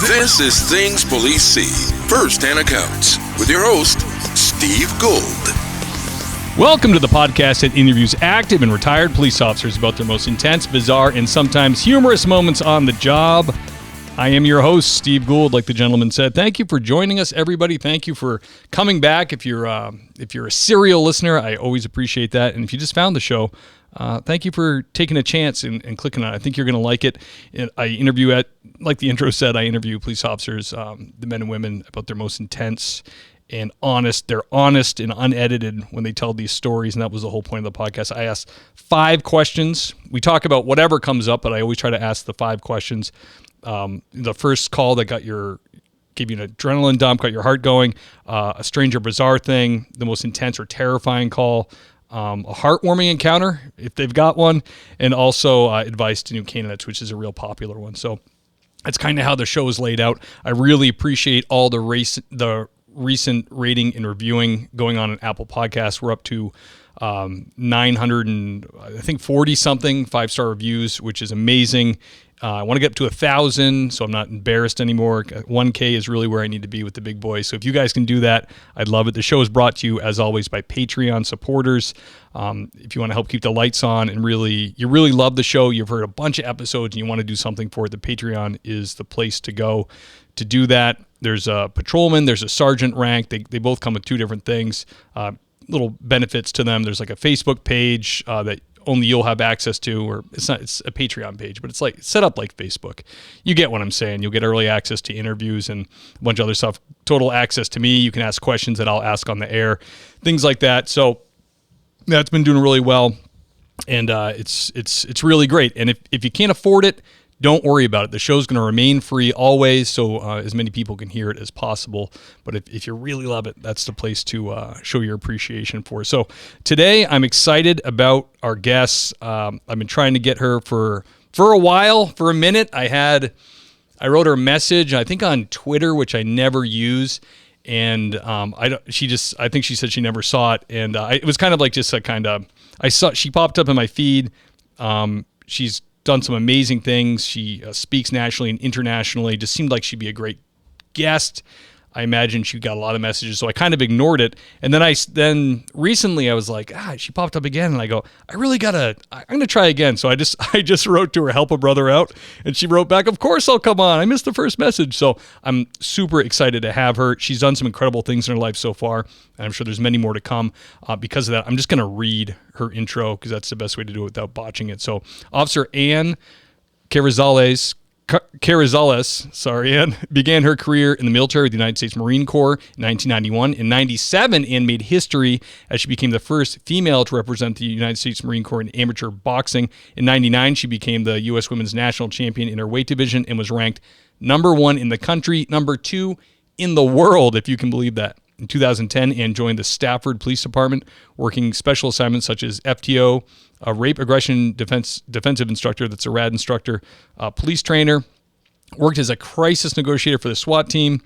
This is Things Police See, First-Hand Accounts, with your host, Steve Gould. Welcome to the podcast that interviews active and retired police officers about their most intense, bizarre, and sometimes humorous moments on the job. I am your host, Steve Gould, like the gentleman said. Thank you for joining us, everybody. Thank you for coming back. If you're a serial listener, I always appreciate that. And if you just found the show, thank you for taking a chance and clicking on it. I think you're going to like it. I interview, like the intro said, I interview police officers, the men and women, about their most intense and honest. They're honest and unedited when they tell these stories, and that was the whole point of the podcast. I asked 5 questions. We talk about whatever comes up, but I always try to ask the 5 questions. The first call that gave you an adrenaline dump, got your heart going, a strange or bizarre thing, the most intense or terrifying call, a heartwarming encounter, if they've got one, and also advice to new candidates, which is a real popular one. So that's kind of how the show is laid out. I really appreciate all the recent rating and reviewing going on in Apple Podcasts. We're up to 900 and I think 40 something 5-star reviews, which is amazing. I want to get up to 1,000, so I'm not embarrassed anymore. 1K is really where I need to be with the big boys. So if you guys can do that, I'd love it. The show is brought to you, as always, by Patreon supporters. If you want to help keep the lights on and you really love the show, you've heard a bunch of episodes and you want to do something for it, the Patreon is the place to go to do that. There's a patrolman, there's a sergeant rank. They both come with 2 different things, little benefits to them. There's like a Facebook page that only you'll have access to, or it's a Patreon page, but it's like set up like Facebook. You get what I'm saying. You'll get early access to interviews and a bunch of other stuff. Total access to me. You can ask questions that I'll ask on the air, things like that. So that's been doing really well, and it's really great. And if you can't afford it, don't worry about it. The show's going to remain free always, so as many people can hear it as possible. But if you really love it, that's the place to show your appreciation for. So today, I'm excited about our guest. I've been trying to get her for a while, for a minute. I wrote her a message, I think on Twitter, which I never use, and I think she said she never saw it, and it was kind of like just she popped up in my feed. She's done some amazing things. She speaks nationally and internationally. Just seemed like she'd be a great guest. I imagine she got a lot of messages, so I kind of ignored it. And then recently I was like, she popped up again, and I go, I'm going to try again. So I just wrote to her, help a brother out, and she wrote back, of course I'll come on. I missed the first message. So I'm super excited to have her. She's done some incredible things in her life so far, and I'm sure there's many more to come. Because of that, I'm just going to read her intro because that's the best way to do it without botching it. So Officer Ann Carrizales, Ann began her career in the military with the United States Marine Corps in 1991. In 97, Ann made history as she became the first female to represent the United States Marine Corps in amateur boxing. In 99, she became the U.S. Women's National Champion in her weight division and was ranked number 1 in the country, number 2 in the world, if you can believe that. In 2010, Ann joined the Stafford Police Department, working special assignments such as FTO, a rape aggression defensive instructor, that's a RAD instructor, police trainer, worked as a crisis negotiator for the SWAT team,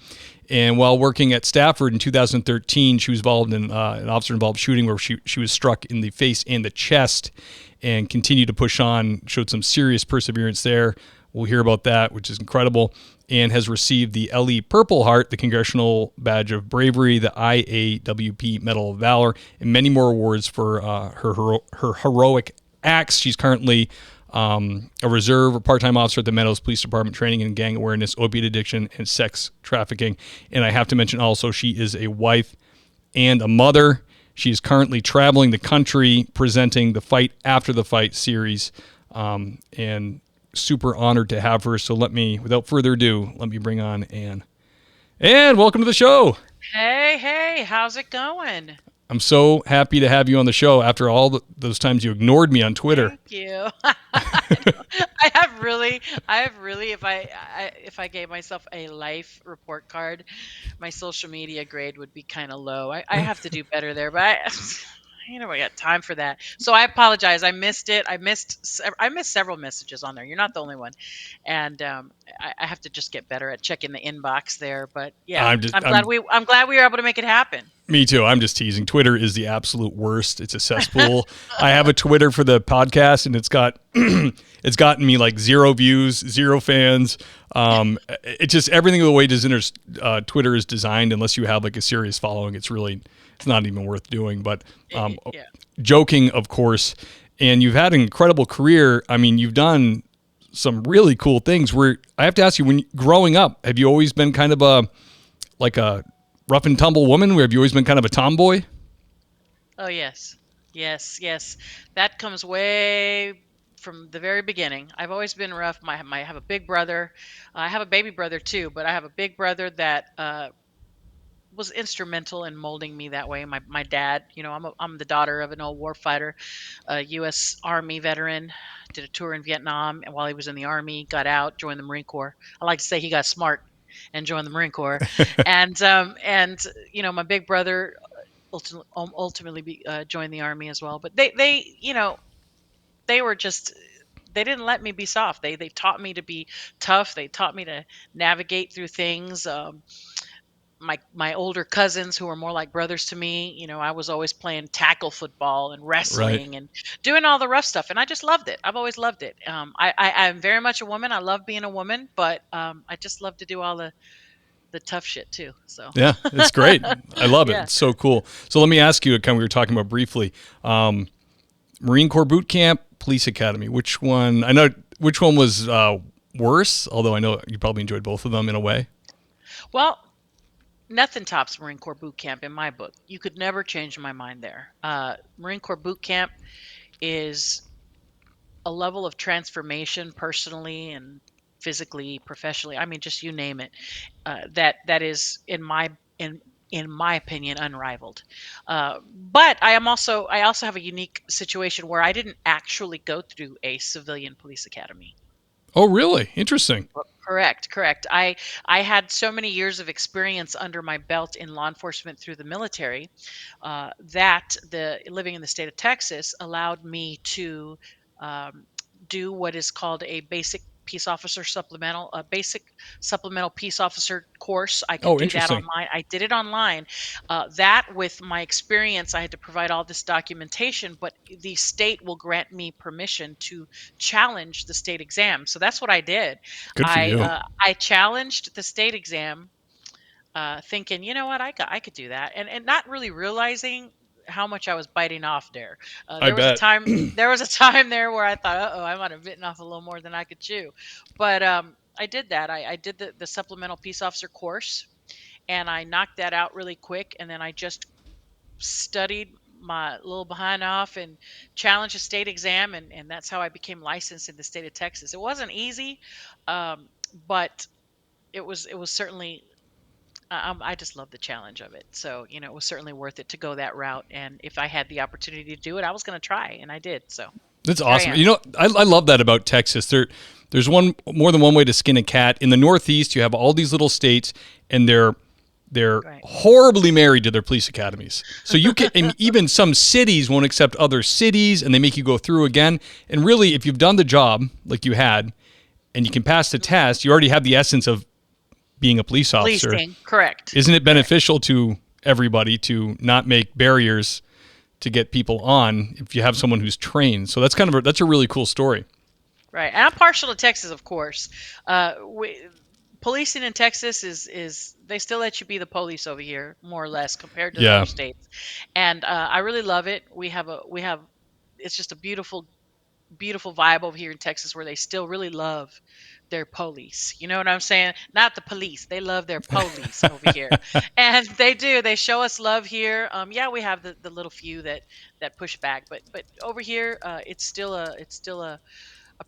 and while working at Stafford in 2013, she was involved in an officer-involved shooting where she was struck in the face and the chest, and continued to push on, showed some serious perseverance there. We'll hear about that, which is incredible, and has received the LE Purple Heart, the Congressional Badge of Bravery, the IAWP Medal of Valor, and many more awards for her heroic acts. She's currently a reserve or part-time officer at the Meadows Police Department, training in gang awareness, opiate addiction, and sex trafficking. And I have to mention also she is a wife and a mother. She is currently traveling the country presenting the Fight After the Fight series, and super honored to have her. So without further ado, let me bring on Ann. Ann, welcome to the show. Hey, how's it going? I'm so happy to have you on the show after all those times you ignored me on Twitter. Thank you. I have really, if I gave myself a life report card, my social media grade would be kind of low. I have to do better there, but I got time for that. So I apologize. I missed it. I missed several messages on there. You're not the only one, and I have to just get better at checking the inbox there. But yeah, I'm just I'm glad we were able to make it happen. Me too. I'm just teasing. Twitter is the absolute worst. It's a cesspool. I have a Twitter for the podcast, and it's got it's gotten me like 0 views, 0 fans. It's just everything the way Twitter is designed. Unless you have like a serious following, it's not even worth doing. But Yeah. joking, of course. And you've had an incredible career. I mean, you've done some really cool things. Where I have to ask you, when growing up, have you always been kind of a rough and tumble woman? Where have you always been kind of a tomboy? Oh yes, yes. That comes way from the very beginning. I've always been rough. I have a big brother. I have a baby brother too, but I have a big brother that was instrumental in molding me that way. My dad, I'm the daughter of an old war fighter, a U.S. Army veteran. Did a tour in Vietnam, and while he was in the Army, got out, joined the Marine Corps. I like to say he got smart and joined the Marine Corps. And my big brother ultimately joined the Army as well. But they were just, they didn't let me be soft. They taught me to be tough. They taught me to navigate through things. My older cousins, who were more like brothers to me, I was always playing tackle football and Right. wrestling and doing all the rough stuff, and I just loved it. I've always loved it. I'm very much a woman. I love being a woman, but I just love to do all the tough shit too. So Yeah, it's great. I love it. yeah. It's so cool. So let me ask you, kind of we were talking about briefly, Marine Corps boot camp, police academy. Which one? I know which one was worse. Although I know you probably enjoyed both of them in a way. Well, nothing tops Marine Corps boot camp in my book. You could never change my mind there. Marine Corps boot camp is a level of transformation personally and physically, professionally. I mean, just you name it. That is in my opinion unrivaled. But I also have a unique situation where I didn't actually go through a civilian police academy. Oh, really? Interesting. Correct. I had so many years of experience under my belt in law enforcement through the military, that the living in the state of Texas allowed me to um, do what is called a basic supplemental peace officer course. I could Oh, do that interesting. online. I did it online. That, with my experience, I had to provide all this documentation, but the state will grant me permission to challenge the state exam. So that's what I did. Good for you. I challenged the state exam, thinking, I could do that, and not really realizing how much I was biting off there. I bet. There was a time there where I thought, oh, I might have bitten off a little more than I could chew, but I did that. I did the supplemental peace officer course, and I knocked that out really quick, and then I just studied my little behind off and challenged a state exam, and that's how I became licensed in the state of Texas. It wasn't easy, but it was certainly, I just love the challenge of it. So, it was certainly worth it to go that route. And if I had the opportunity to do it, I was going to try, and I did. So That's here I awesome. am. I love that about Texas. There's more than one way to skin a cat. In the Northeast, you have all these little states, and they're Right. horribly married to their police academies. So you can, and even some cities won't accept other cities, and they make you go through again. And really, if you've done the job like you had, and you can pass the test, you already have the essence of being a police officer. Policing, correct. Isn't it Correct. beneficial to everybody to not make barriers to get people on if you have someone who's trained? So that's a really cool story. Right. And I'm partial to Texas, of course. Policing in Texas is they still let you be the police over here, more or less, compared to the Yeah, other states. And I really love it. We have it's just a beautiful vibe over here in Texas, where they still really love their police. You know what I'm saying? Not the police. They love their police over here. And they do. They show us love here. Yeah, we have the little few that push back, but over here, it's still a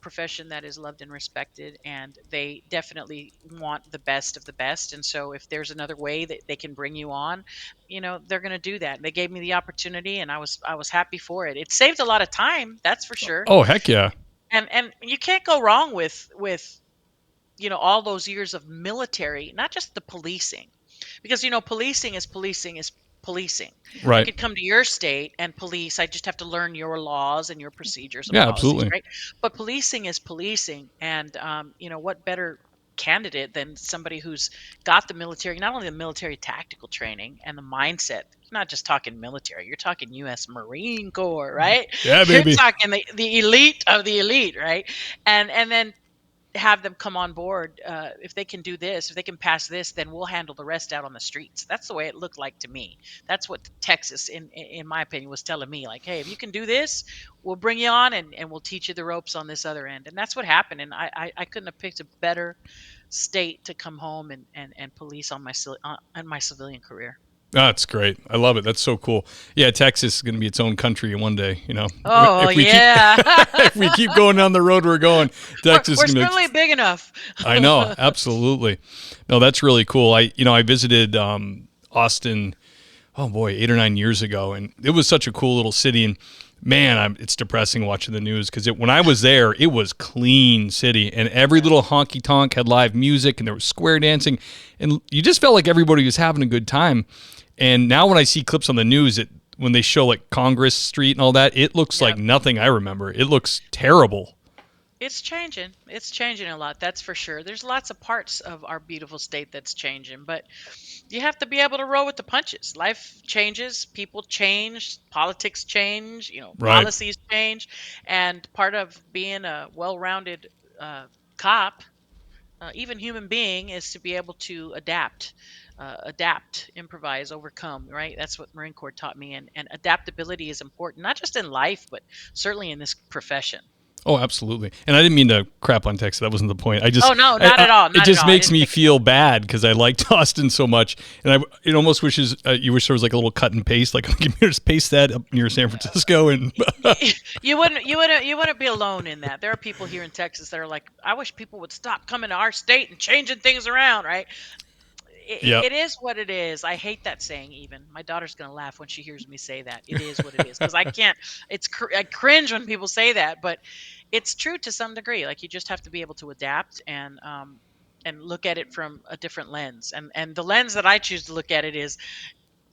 profession that is loved and respected, and they definitely want the best of the best. And so if there's another way that they can bring you on, they're going to do that. They gave me the opportunity, and I was happy for it. It saved a lot of time, that's for sure. oh heck yeah. And you can't go wrong with all those years of military, not just the policing, because policing is policing is policing. I Right. could come to your state and police. I just have to learn your laws and your procedures and Yeah, policies, absolutely. right? But policing is policing, and what better candidate than somebody who's got the military, not only the military tactical training and the mindset. You're not just talking military, you're talking US Marine Corps, right? Yeah, You're baby. talking the elite of the elite, right? And then have them come on board. If they can do this, if they can pass this, then we'll handle the rest out on the streets. That's the way it looked like to me. That's what Texas, in my opinion, was telling me. Like, hey, if you can do this, we'll bring you on, and we'll teach you the ropes on this other end. And that's what happened. And I couldn't have picked a better state to come home and police on my civilian career. That's great. I love it. That's so cool. Yeah, Texas is going to be its own country one day. Oh If we keep yeah. if we keep going down the road we're going, Texas we're is going to certainly be. big enough. I know, absolutely. No, that's really cool. I visited Austin. Oh boy, 8 or 9 years ago, and it was such a cool little city. And man, it's depressing watching the news because when I was there, it was clean city, and every little honky tonk had live music, and there was square dancing, and you just felt like everybody was having a good time. And now when I see clips on the news, when they show like Congress Street and all that, it looks like Yep. nothing I remember. It looks terrible. It's changing. It's changing a lot, that's for sure. There's lots of parts of our beautiful state that's changing, but you have to be able to roll with the punches. Life changes, people change, politics change, Right. policies change, and part of being a well-rounded cop, even human being, is to be able to adapt, improvise, overcome. Right? That's what Marine Corps taught me, and adaptability is important, not just in life, but certainly in this profession. Oh, absolutely. And I didn't mean to crap on Texas. That wasn't the point. Oh no, not at all, It not at just all. I makes didn't me take it feel bad because I liked Austin so much, and it almost wishes you wish there was like a little cut and paste, like can you just paste that up near San Francisco and. you wouldn't be alone in that. There are people here in Texas that are like, I wish people would stop coming to our state and changing things around, right? it, Yep. it is what it is. I hate that saying. Even my daughter's gonna laugh when she hears me say that. It is what it is, because I can't. I cringe when people say that, but it's true to some degree. Like, you just have to be able to adapt and look at it from a different lens. And the lens that I choose to look at it is,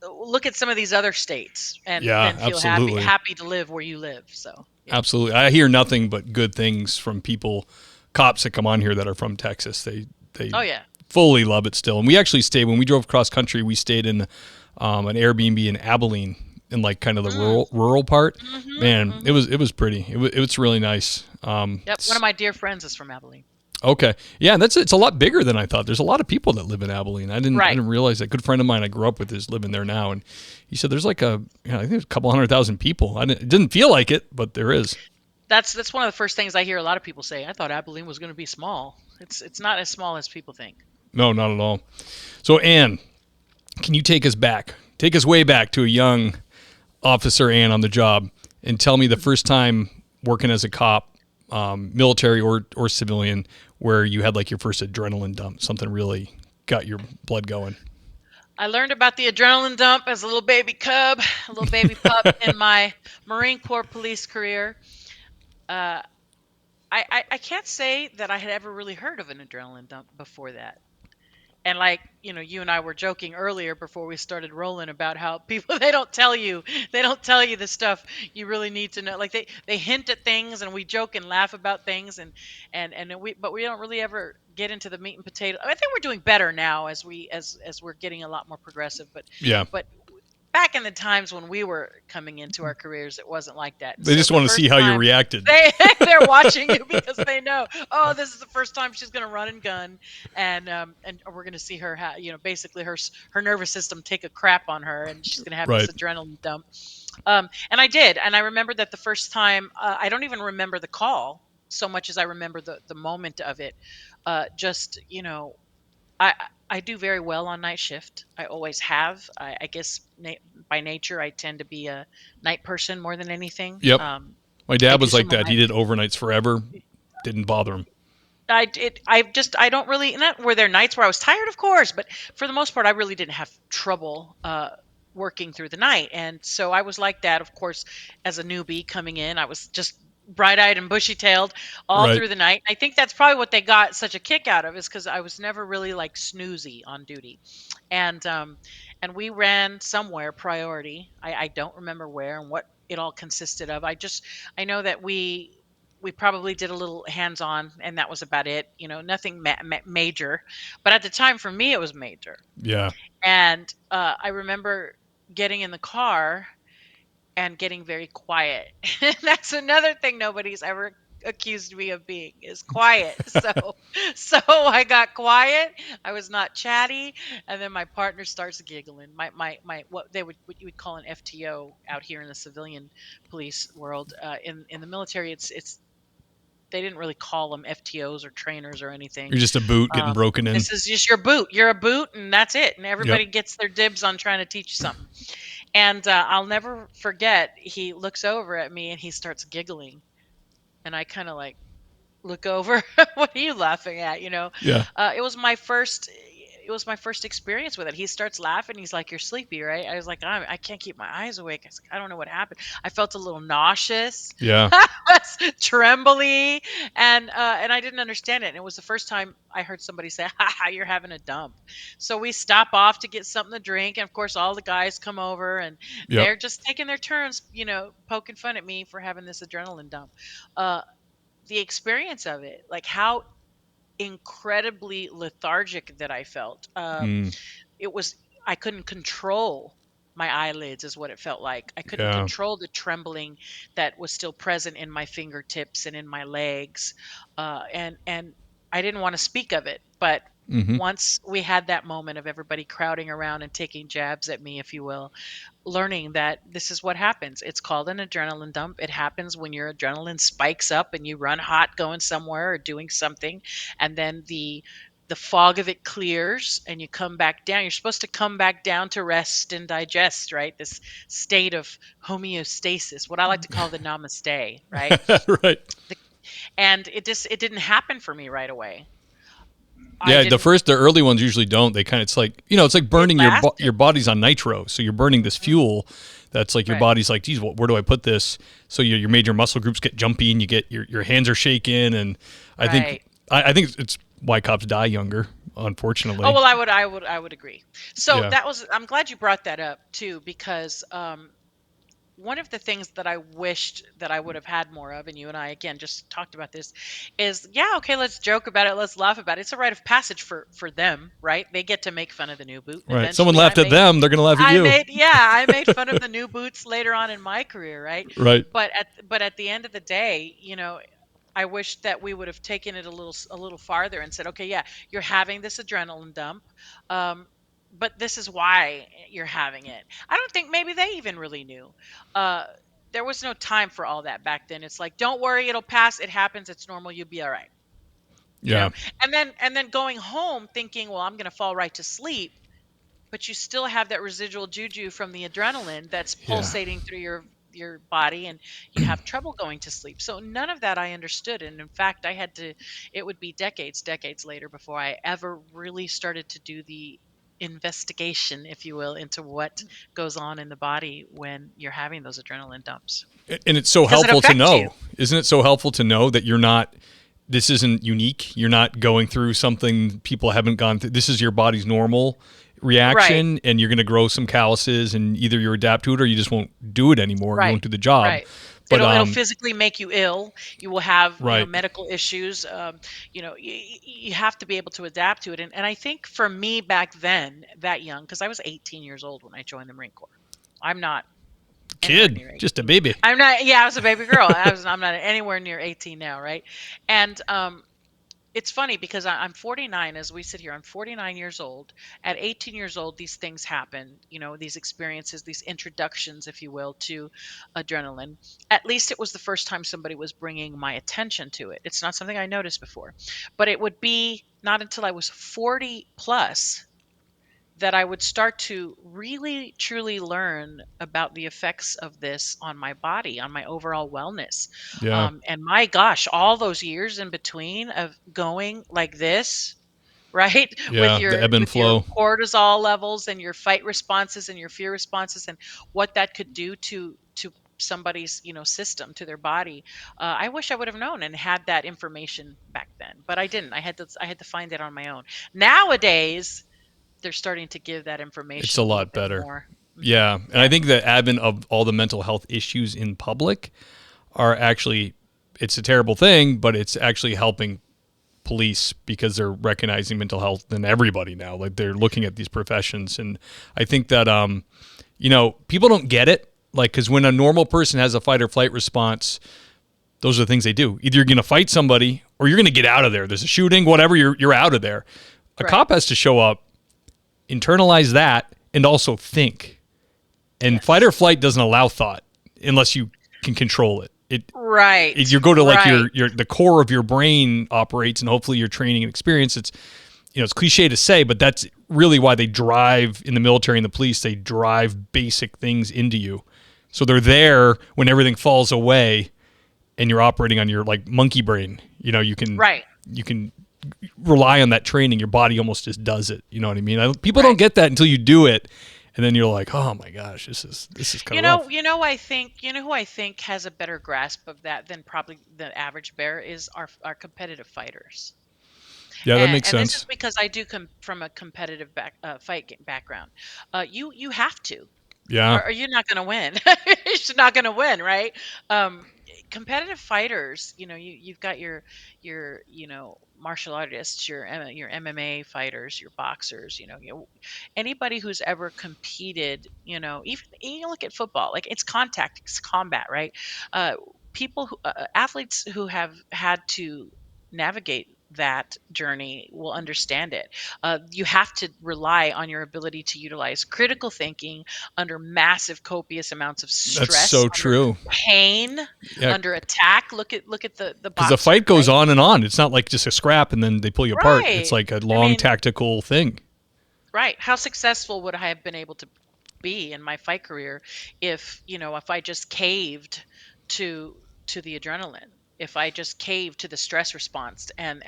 look at some of these other states and Yeah, then feel happy absolutely. happy to live where you live. So yeah. Absolutely. I hear nothing but good things from people, cops that come on here that are from Texas. They Oh yeah. fully love it still. And we actually stayed, when we drove cross country, we stayed in an Airbnb in Abilene, in like kind of the rural part. Man, Hmm. it was pretty. It was really nice. Yep. One of my dear friends is from Abilene. Okay. Yeah, and it's a lot bigger than I thought. There's a lot of people that live in Abilene. I Right. didn't realize that. A good friend of mine I grew up with is living there now, and he said there's like I think there's a couple 100,000 people. It didn't feel like it, but there is. That's one of the first things I hear a lot of people say. I thought Abilene was going to be small. It's not as small as people think. No, not at all. So Ann, can you take us back? Take us way back to a young officer Ann on the job, and tell me the first time working as a cop, military or civilian, where you had like your first adrenaline dump, something really got your blood going. I learned about the adrenaline dump as a little baby cub, a little baby pup in my Marine Corps police career. Uh, I can't say that I had ever really heard of an adrenaline dump before that. And like, you and I were joking earlier before we started rolling about how people, they don't tell you the stuff you really need to know. Like, they hint at things, and we joke and laugh about things, but we don't really ever get into the meat and potato. I think we're doing better now as we're getting a lot more progressive, Yeah. but back in the times when we were coming into our careers, it wasn't like that. And They so just the want to first see how you time reacted. they're watching you because they know, oh, this is the first time she's going to run and gun, and we're going to see her, basically her nervous system take a crap on her, and she's going to have Right. this adrenaline dump. And I did, and I remember that the first time. I don't even remember the call so much as I remember the moment of it. Just I I do very well on night shift. I always have. I guess by nature I tend to be a night person more than anything. Yep. My I dad do was like some of that. my He did overnights forever. Didn't bother him. I don't really, not were there nights where I was tired, of course, but for the most part I really didn't have trouble working through the night. And so I was like that, of course, as a newbie coming in. I was just bright-eyed and bushy-tailed all Right. through the night. I think that's probably what they got such a kick out of, is because I was never really like snoozy on duty. And and we ran somewhere priority. I don't remember where and what it all consisted of. I know that we probably did a little hands-on, and that was about it. Nothing major, but at the time for me it was major. Yeah. And I remember getting in the car and getting very quiet. That's another thing nobody's ever accused me of being, is quiet. So I got quiet. I was not chatty, and then my partner starts giggling. My what you would call an FTO out here in the civilian police world. In the military, it's they didn't really call them FTOs or trainers or anything. You're just a boot getting broken in. This is just your boot. You're a boot, and that's it. And Yep. everybody gets their dibs on trying to teach you something. And I'll never forget, he looks over at me and he starts giggling. And I kind of like look over. What are you laughing at? Yeah. It was my first experience with it. He starts laughing. He's like, "You're sleepy, right?" I was like, I can't keep my eyes awake. I was like, I don't know what happened. I felt a little nauseous. Yeah. I was trembly, and I didn't understand it. And it was the first time I heard somebody say, "Ha ha, you're having a dump." So we stop off to get something to drink, and of course, all the guys come over, and Yep. they're just taking their turns, poking fun at me for having this adrenaline dump. Uh, the experience of it, like how incredibly lethargic that I felt. Mm. It was I couldn't control my eyelids, is what it felt like. I couldn't Yeah. control the trembling that was still present in my fingertips and in my legs, and I didn't want to speak of it. But Mm-hmm. once we had that moment of everybody crowding around and taking jabs at me, if you will, learning that this is what happens. It's called an adrenaline dump. It happens when your adrenaline spikes up and you run hot going somewhere or doing something, and then the fog of it clears and you come back down. You're supposed to come back down to rest and digest, right? This state of homeostasis, what I like to call the namaste, right? Right. The, and it didn't happen for me right away. I Yeah, didn't. the early ones usually don't. They kind of, it's like, it's like It burning your lasted. body's on nitro. So you're burning this Mhm. fuel that's like your Right. body's like, geez, where do I put this? So your major muscle groups get jumpy and you get your hands are shaking. And I think Right. I think it's why cops die younger, Oh unfortunately. well, I would agree. So Yeah. I'm glad you brought that up too, because one of the things that I wished that I would have had more of, and you and I again just talked about this, is yeah, okay, let's joke about it, let's laugh about it. It's a rite of passage for them, right? They get to make fun of the new boot, and Right. Someone eventually laughed at them, they're going to laugh at you. I made fun of the new boots later on in my career, right? Right. But at the end of the day, I wish that we would have taken it a little farther and said, okay, yeah, you're having this adrenaline dump, um, but this is why you're having it. I don't think maybe they even really knew. Uh, there was no time for all that back then. It's like, don't worry, it'll pass. It happens. It's normal. You'll be all right. You Yeah. know. And then going home thinking, well, I'm going to fall right to sleep, but you still have that residual juju from the adrenaline that's Yeah. pulsating through your body, and you have trouble going to sleep. So none of that I understood, and in fact it would be decades later before I ever really started to do the investigation, if you will, into what goes on in the body when you're having those adrenaline dumps, And it's so because it helpful to affects you. know. Isn't it so helpful to know that this isn't unique. You're not going through something people haven't gone through. This is your body's normal Right, reaction, and you're going to grow some calluses, and either you adapt to it or you just won't do it anymore. You right, won't do the job. right. But It'll physically make you ill. You will have, right, medical issues. You have to be able to adapt to it. And I think for me back then, that young, because I was 18 years old when I joined the Marine Corps. I'm not anywhere kid, near just a 18. baby. I'm not. Yeah, I was a baby girl. I'm not anywhere near 18 now, right? And it's funny because I'm 49 as we sit here. I'm 49 years old. At 18 years old, these things happen, these experiences, these introductions, if you will, to adrenaline. At least it was the first time somebody was bringing my attention to it. It's not something I noticed before, but it would be not until I was 40 plus that I would start to really truly learn about the effects of this on my body, on my overall wellness. Yeah, And my gosh, all those years in between of going like this, right? with yeah, the your ebb and with your flow. cortisol levels and your fight responses and your fear responses, and what that could do to somebody's system, to their body. I wish I would have known and had that information back then, but I didn't. I had to find it on my own. Nowadays, they're starting to give that It's information a a little lot bit better. more. Yeah. And I think the advent of all the mental health issues in public are actually, it's a terrible thing, but it's actually helping police because they're recognizing mental health in everybody now. Like they're looking at these professions. And I think that, people don't get it. Like, because when a normal person has a fight or flight response, those are the things they do. Either you're going to fight somebody or you're going to get out of there. There's a shooting, whatever, you're out of there. A Right. cop has to show up, internalize that, and also think. And Yes. fight or flight doesn't allow thought unless you can control it. Right. You go to like Right. your the core of your brain operates, and hopefully your training and experience. It's it's cliche to say, but that's really why they drive in the military and the police. They drive basic things into you, so they're there when everything falls away, and you're operating on your like monkey brain. You can Right. you can rely on that training. Your body almost just does it. You know what I mean? People Right. don't get that until you do it. And then you're like, oh my gosh, this is kind of rough. I think who I think has a better grasp of that than probably the average bear is our competitive fighters. Yeah, that makes And this is sense. because I do come from a competitive background. You have to, Yeah, or you're not going to win. You're just not going to win, right? Um, Competitive fighters, you've got your martial artists, your MMA fighters, your boxers, anybody who's ever competed, even you look at football, like it's contact, it's combat, right? Athletes who have had to navigate that journey will understand it. You have to rely on your ability to utilize critical thinking under massive, copious amounts of that's stress, so under true. pain, Yeah, under attack. Look at the because the boxer, fight goes right? on and on. It's not like just a scrap and then they pull you apart. It's Right. like a I long mean, tactical thing. right. How successful would I have been able to be in my fight career if I just caved to the adrenaline, if I just caved to the stress response and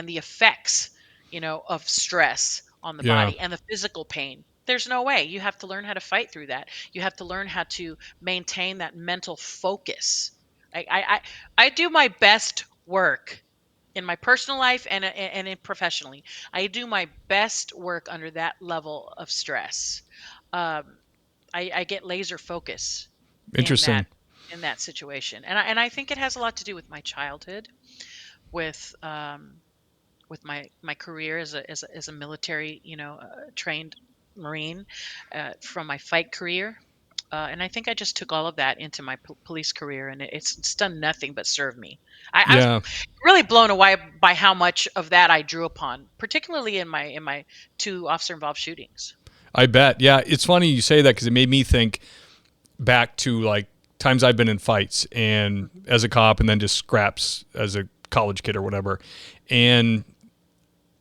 the effects, of stress on the Yeah, body and the physical pain. There's no way. You have to learn how to fight through that. You have to learn how to maintain that mental focus. I do my best work in my personal life and in professionally. I do my best work under that level of stress. Um, I get laser focus in that interesting. situation, and I think it has a lot to do with my childhood, with my career as a military, trained Marine, from my fight career. And I think I just took all of that into my police career, and it's done nothing but serve me. I was Yeah, really blown away by how much of that I drew upon, particularly in my two officer involved shootings. I bet. Yeah, it's funny you say that because it made me think back to like times I've been in fights and as a cop and then just scraps as a college kid or whatever. And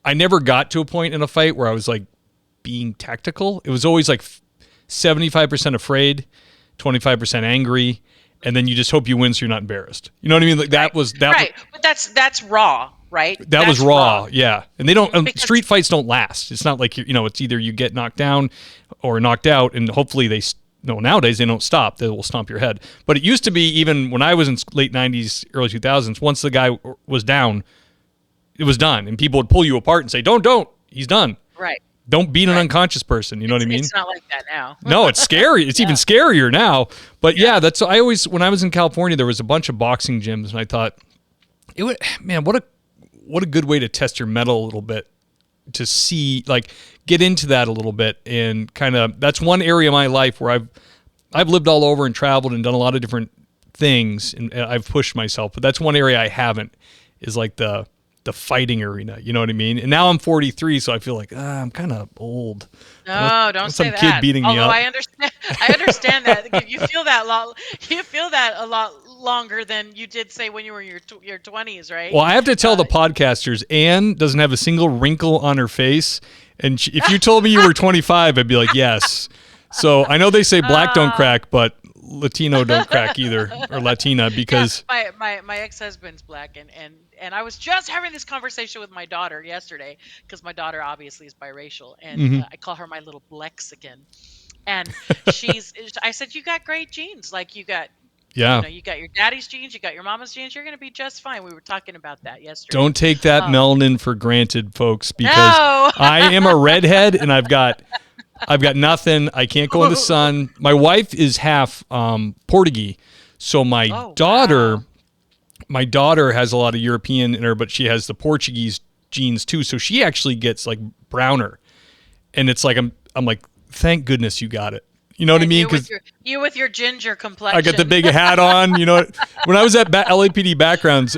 I never got to a point in a fight where I was like being tactical. It was always like 75% afraid, 25% angry, and then you just hope you win so you're not embarrassed. You know what I mean? Like Right, that right. But that's raw, right? that was That's raw, yeah. And they don't because street fights don't last. It's not like it's either you get knocked down or knocked out, and hopefully nowadays they don't stop. They will stomp your head. But it used to be even when I was in late '90s, early 2000s. Once the guy was down, it was done, and people would pull you apart and say, "Don't, he's done. right, Don't beat an right. unconscious person." You know what I mean? It's not like that now. No, it's scary. It's even Yeah. scarier now. But yeah, that's I always when I was in California, there was a bunch of boxing gyms, and I thought, what a good way to test your mettle a little bit, to see like get into that a little bit, and kind of that's one area of my life where I've lived all over and traveled and done a lot of different things, and I've pushed myself. But that's one area I haven't is like the fighting arena. You know what I mean? And now I'm 43, so I feel like I'm kind of old. No, don't say Some that. kid beating me Although up. I understand, I understand that you feel that a lot. You feel that a lot longer than you did, say, when you were in your 20s, right? Well, I have to tell the podcasters, Ann doesn't have a single wrinkle on her face. And if you told me you were 25, I'd be like, yes. So I know they say black don't crack, but Latino don't crack either, or Latina, because my ex-husband's black, and I was just having this conversation with my daughter yesterday, because my daughter obviously is biracial, and I call her my little Blexican. And I said, you got great genes, like you got Yeah. You got your daddy's genes, you got your mama's genes. You're going to be just fine. We were talking about that yesterday. Don't take that Um, melanin for granted, folks, because no. I am a redhead and I've got nothing. I can't go in the sun. My wife is half Portuguese, so Oh, wow. my daughter has a lot of European in her, but she has the Portuguese genes too. So she actually gets like browner, and it's like I'm like, thank goodness you got it. You know what I And mean? Because you with your ginger I got the complexion. big hat on. When I was at LAPD backgrounds,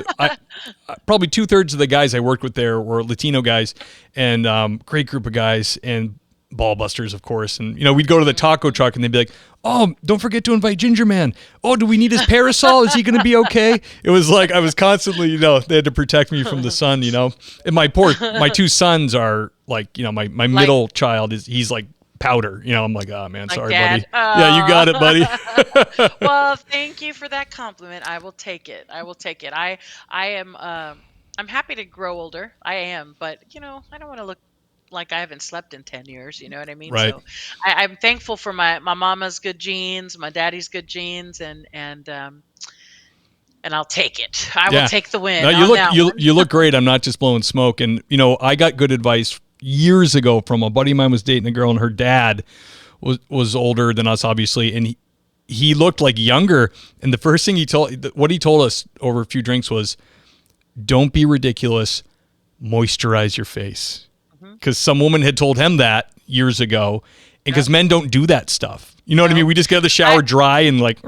probably 2/3 of the guys I worked with there were Latino guys, and great group of guys and ball busters, of course. And we'd go to the taco truck and they'd be like, "Oh, don't forget to invite Ginger Man. Oh, do we need his parasol? Is he going to be okay?" It was like I was constantly, they had to protect me from the sun. And my two sons are like, my Like middle child he's like powder. I'm like, oh man, like sorry, dad. buddy. Yeah, you got it, buddy. Well, thank you for that compliment. I will take it. I will take it. I am I'm happy to grow older. I am, but I don't want to look like I haven't slept in 10 years, you know what I mean? Right. So I'm thankful for my mama's good genes, my daddy's good genes, and I'll take it. I will Yeah. take the No, win you on look that you one. you look great. I'm not just blowing smoke. And I got good advice years ago from a buddy of mine was dating a girl, and her dad was older than us, obviously, and he looked like younger. And the first thing he told us over a few drinks was, "Don't be ridiculous. Moisturize your face." Mhm. Because some woman had told him that years ago, and because Yep. men don't do that stuff. You know what I mean? No. We just get out of the I shower dry and like.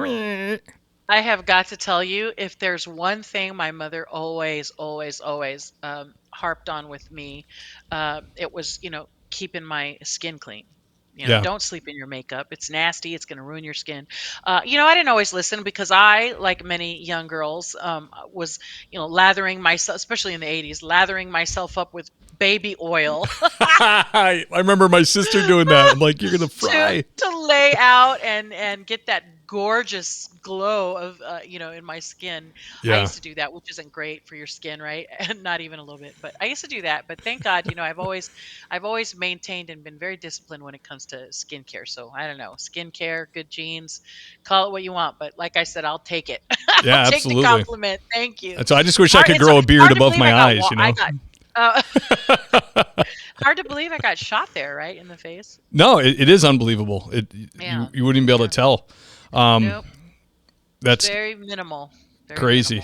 I have got to tell you, if there's one thing my mother always, always, always harped on with me, it was, keeping my skin clean. Yeah. Don't sleep in your makeup. It's nasty. It's going to ruin your skin. I didn't always listen because I, like many young girls, was, lathering myself, especially in the 80s, lathering myself up with baby oil I remember my sister doing that. I'm like, you're gonna to fry. lay out and get that gorgeous glow of in my skin. I Yeah. used to do that, which isn't great for your skin, right? And not even a little bit, but I used to do that. But thank God, I've always maintained and been very disciplined when it comes to skincare. So I don't know, skincare, good genes, call it what you want, but like I said, I'll take it. I'll Yeah, take the absolutely. compliment. Thank you. And so I just wish I could It's grow a beard hard to above believe my eyes, you I know? got uh, hard to believe I got shot there, right in the face. No, it is unbelievable. You Yeah, you wouldn't even be able yeah. to tell. Um, Nope. It's that's very minimal. Very crazy.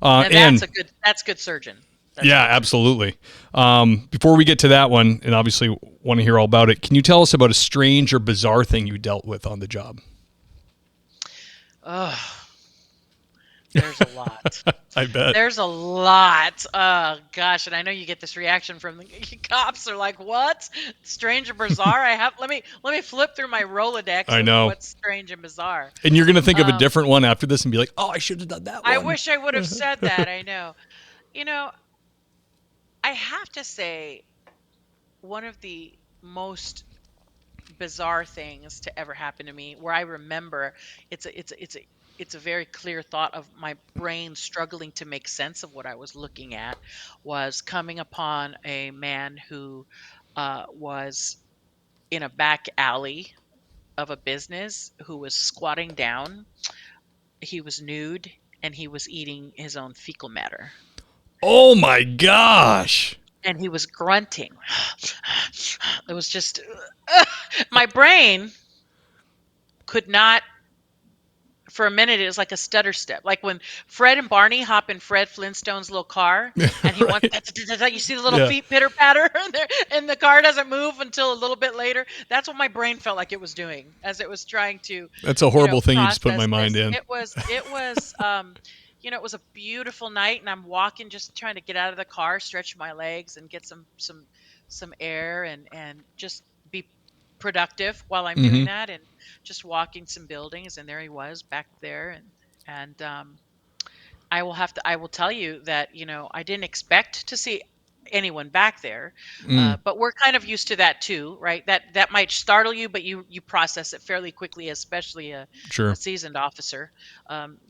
minimal. And And that's good surgeon. That's yeah, good surgeon. absolutely. Before we get to that one, and obviously want to hear all about it, can you tell us about a strange or bizarre thing you dealt with on the job? Oh, there's a lot. I bet. There's a lot. Oh gosh, and I know you get this reaction from the cops. They're like, "What? Strange and bizarre?" Let me flip through my Rolodex I of know. what's strange and bizarre. And you're gonna think of a Um, different one after this and be like, "Oh, I should have done that I one." wish I would have said that. I know. You know, I have to say one of the most bizarre things to ever happen to me where I remember it's a very clear thought of my brain struggling to make sense of what I was looking at was coming upon a man who was in a back alley of a business who was squatting down. He was nude and he was eating his own fecal matter Oh my gosh. and he was grunting. It was just my brain could not for a minute. It was like a stutter step, like when Fred and Barney hop in Fred Flintstone's little car and he wants Right. you see the little Yeah. feet pitter patter and the car doesn't move until a little bit later. That's what my brain felt like it was doing as it was trying to That's a horrible thing you just put my process mind this. in. It was a beautiful night and I'm walking, just trying to get out of the car, stretch my legs and get some air and just be productive while I'm doing Hmm. that, and just walking some buildings, and there he was back there, and I will tell you that I didn't expect to see anyone back there, Mm, but we're kind of used to that too, right? That might startle you, but you process it fairly quickly, especially a sure. seasoned officer,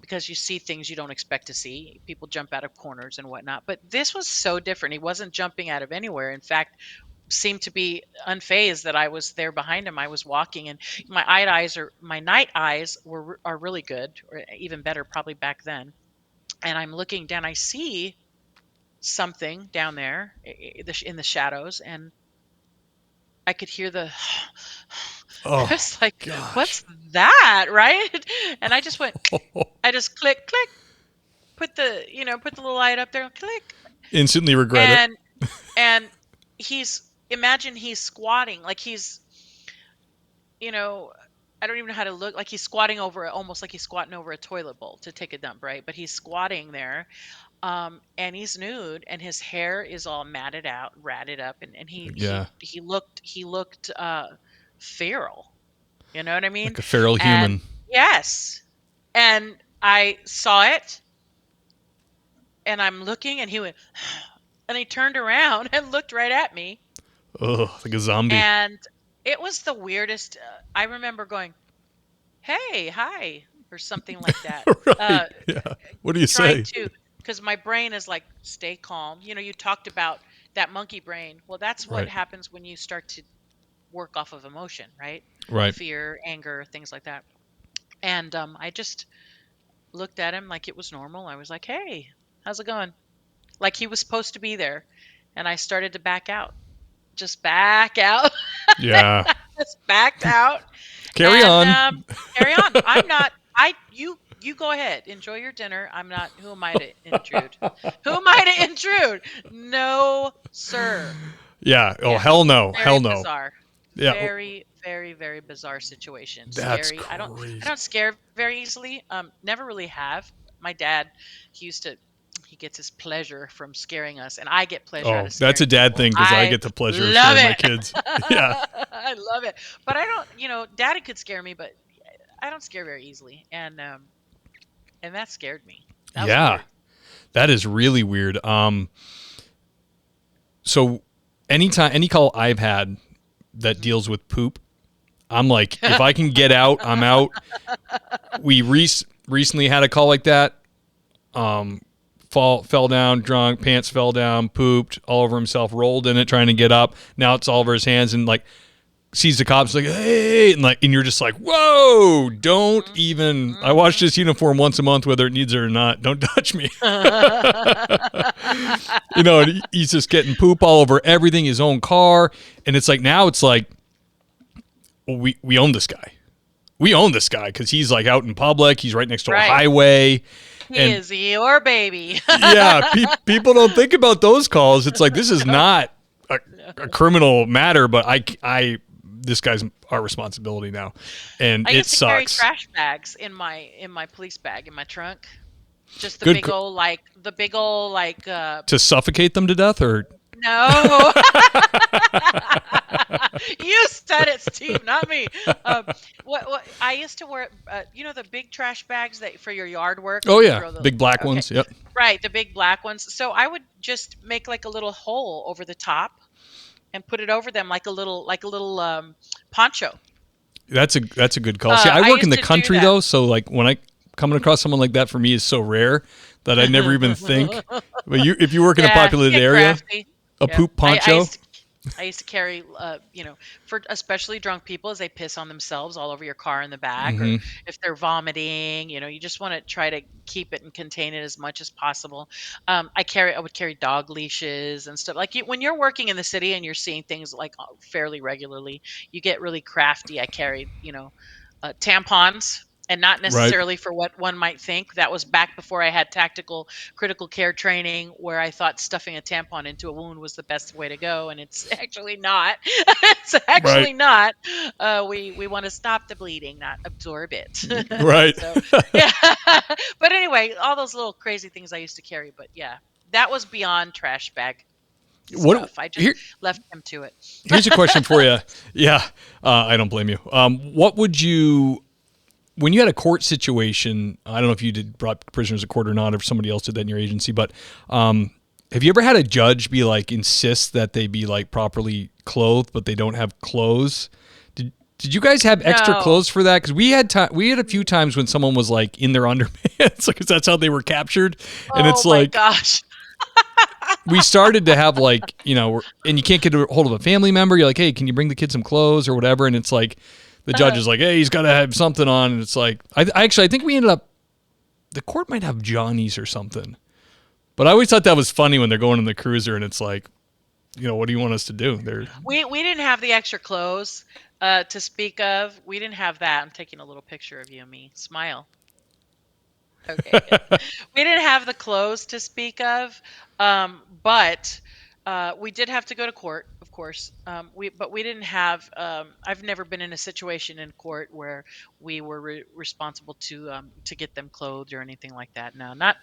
because you see things you don't expect to see. People jump out of corners and whatnot, but this was so different. He wasn't jumping out of anywhere. In fact, seemed to be unfazed that I was there behind him. I was walking, and my night eyes are really good, or even better probably back then. And I'm looking down. I see something down there in the shadows, and I could hear the. I Oh, was like, gosh. "What's that?" Right? And I just went. I just click, click, put the little light up there, click, Instantly regret it. and and he's squatting like he's, you know, I don't even know how to look, like he's squatting over, almost like he's squatting over a toilet bowl to take a dump, right? But he's squatting there, and he's nude, and his hair is all matted out, ratted up, and Yeah. he looked feral. You know what I mean? Like a feral And human. yes, and I saw it, and I'm looking, and he went, and he turned around and looked right at me, Ugh, like a zombie. and it was the weirdest. I remember going, "Hey, hi," or something like that. Right. Uh, Yeah. What do you trying say? to, because my brain is like, stay calm. You talked about that monkey brain. Well, that's what Right. happens when you start to work off of emotion, right? Right. Fear, anger, things like that. And I just looked at him like it was normal. I was like, "Hey, how's it going?" Like he was supposed to be there. And I started to back out, just back out, Yeah. just backed out, Carry and on. carry on. I'm not. You go ahead, enjoy your dinner. I'm not. Who am I to intrude? Who am I to intrude? No, sir. Yeah. Oh, Yeah, hell no. very Hell no. bizarre. Yeah. Very, very, very bizarre situation. That's Scary. I crazy. don't scare very easily. Never really have. My dad, he used to he gets his pleasure from scaring us, and I get pleasure out Oh, of that's a scaring dad people. thing because I I get the pleasure of love scaring my it. kids. Yeah. I love it. But I don't, Daddy could scare me, but I don't scare very easily. And that scared me. That was Yeah. weird. That is really weird. So any call I've had that Mhm. deals with poop, I'm like, if I can get out, I'm out. We recently had a call like that. Fell down, drunk, pants fell down, pooped all over himself, rolled in it, trying to get up. Now it's all over his hands, and like sees the cops, like, hey, and you're just like, whoa, don't Mhm. even. I wash Mhm. this uniform once a month, whether it needs it or not. Don't touch me. And he's just getting poop all over everything, his own car, and it's like now it's like, well, we own this guy. We own this guy because he's like out in public. He's right next to a Right. highway. He And is your baby. yeah, people don't think about those calls. It's like, this is not a criminal matter, but this guy's our responsibility now, and I it used to carry sucks. trash bags in my police bag in my trunk. Just Good the big old like to suffocate them to death, or no. You said it, Steve, not me. What I used to wear, the big trash bags that for your yard work, oh and you yeah, throw the big black okay, ones. Yep, right, the big black ones. So I would just make like a little hole over the top and put it over them like a little poncho. that's a good call. See, I I work in used the to do country that. though, so like when I coming across someone like that for me is so rare that I never even think. But if you work in a Yeah, you populated get area, crafty. a Yep. poop poncho. I used to carry, for especially drunk people, as they piss on themselves all over your car in the back, or Hmm. if they're vomiting, you just want to try to keep it and contain it as much as possible. I would carry dog leashes and stuff. Like when you're working in the city and you're seeing things like fairly regularly, you get really crafty. I carried, tampons. And not Right, necessarily for what one might think. That was back before I had tactical critical care training, where I thought stuffing a tampon into a wound was the best way to go, and it's actually not. It's right, actually not. We want to stop the bleeding, not absorb it. right. So yeah. But anyway, all those little crazy things I used to carry. But yeah, that was beyond trash bag What stuff. I just here? left him to it. Here's a question for you. Yeah, I don't blame you. What would you, when you had a court situation? I don't know if you brought prisoners to court or not, or if somebody else did that in your agency. But have you ever had a judge be like insist that they be like properly clothed, but they don't have clothes? Did you guys have extra No. clothes for that? Because we had a few times when someone was like in their underpants, because that's how they were captured, and Oh it's my like, gosh. we started to have like, and you can't get a hold of a family member. You're like, hey, can you bring the kid some clothes or whatever? And it's like, the judge is like, hey, he's got to have something on. And it's like, I think we ended up, the court might have Johnny's or something. But I always thought that was funny when they're going in the cruiser and it's like, what do you want us to do? We didn't have the extra clothes to speak of. We didn't have that. I'm taking a little picture of you and me. Smile. Okay, good. We didn't have the clothes to speak of, but we did have to go to court, of course. But we didn't have. I've never been in a situation in court where we were responsible to get them clothed or anything like that. No, not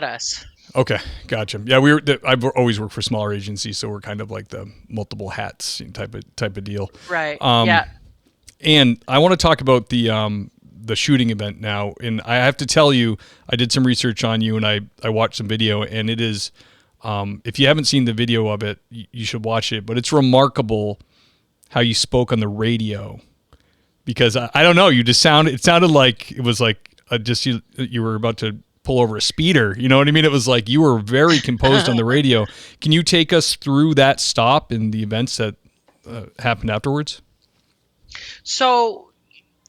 us. Okay, gotcha. Yeah, I've always worked for smaller agencies, so we're kind of like the multiple hats type of deal. Right. Yeah. And I want to talk about the shooting event now. And I have to tell you, I did some research on you, and I watched some video, and it is, if you haven't seen the video of it, you should watch it. But it's remarkable how you spoke on the radio, because I don't know, it sounded like it was like you were about to pull over a speeder. You know what I mean? It was like you were very composed on the radio. Can you take us through that stop and the events that happened afterwards? So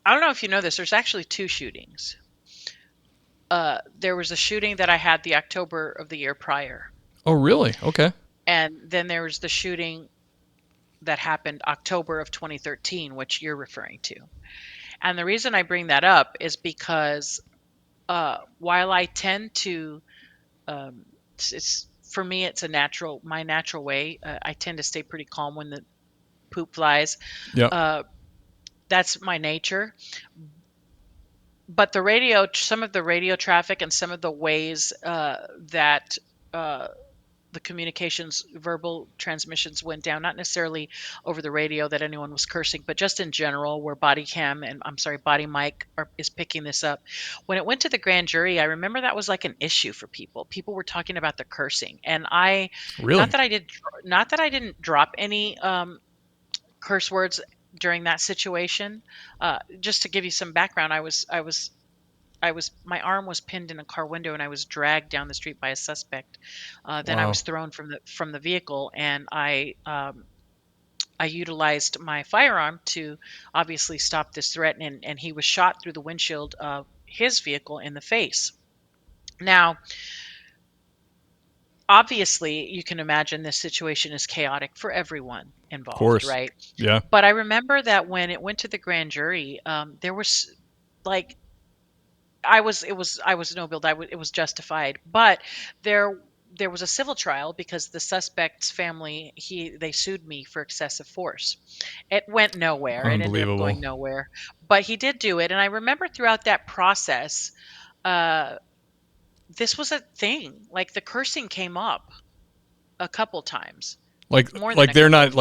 I don't know if you know this. There's actually two shootings. There was a shooting that I had the October of the year prior. Oh, really? Okay. And then there was the shooting that happened October of 2013, which you're referring to. And the reason I bring that up is because while I tend to, for me, it's my natural way. I tend to stay pretty calm when the poop flies. Yeah. That's my nature. But some of the radio traffic and some of the ways that the communications, verbal transmissions went down, not necessarily over the radio that anyone was cursing, but just in general, where body mic is picking this up. When it went to the grand jury, I remember that was like an issue for people. People were talking about the cursing, and Really? not that I didn't drop any curse words during that situation. Just to give you some background, my arm was pinned in a car window and I was dragged down the street by a suspect. Then I Wow. was thrown from the vehicle, and I utilized my firearm to obviously stop this threat, and he was shot through the windshield of his vehicle in the face. Now, obviously, you can imagine this situation is chaotic for everyone Of involved, course. right? Yeah. But I remember that when it went to the grand jury, there was like I was no build. It was justified, but there was a civil trial because the suspect's family they sued me for excessive force. It went nowhere. It ended up Unbelievable. going nowhere, but he did do it, and I remember throughout that process, uh, this was a thing. Like the cursing came up a couple times, more than a They're couple not of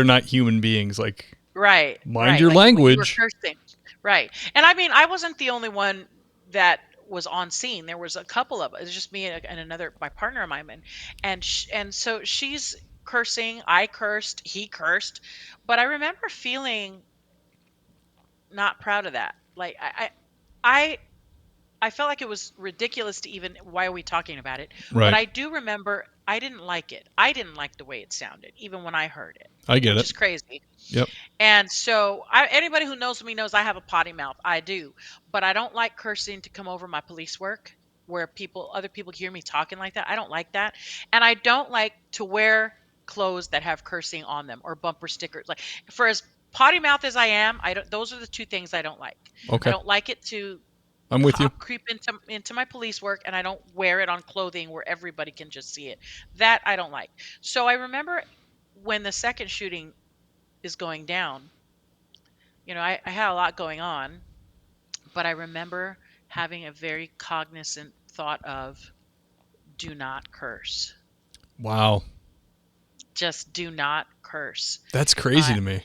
times. human beings. Like, Right, mind right. your Like when you were language. cursing. Right. And I mean, I wasn't the only one that was on scene. There was a couple of us. It was just me and another my partner of mine, and so she's cursing, I cursed, he cursed, but I remember feeling not proud of that. Like I I felt like it was ridiculous to even why are we talking about it? But Right. I do remember I didn't like it. I didn't like the way it sounded even when I heard it, I get which it. is crazy. Yep. And so, anybody who knows me knows I have a potty mouth. I do, but I don't like cursing to come over my police work, where other people hear me talking like that. I don't like that, and I don't like to wear clothes that have cursing on them or bumper stickers. Like for as potty mouth as I am, I don't. Those are the two things I don't like. I Okay. don't like it to I'm with you. creep into my police work, and I don't wear it on clothing where everybody can just see it. That I don't like. So I remember when the second shooting is going down, I had a lot going on, but I remember having a very cognizant thought of do not curse. Wow. Just do not curse. That's crazy Uh, to me.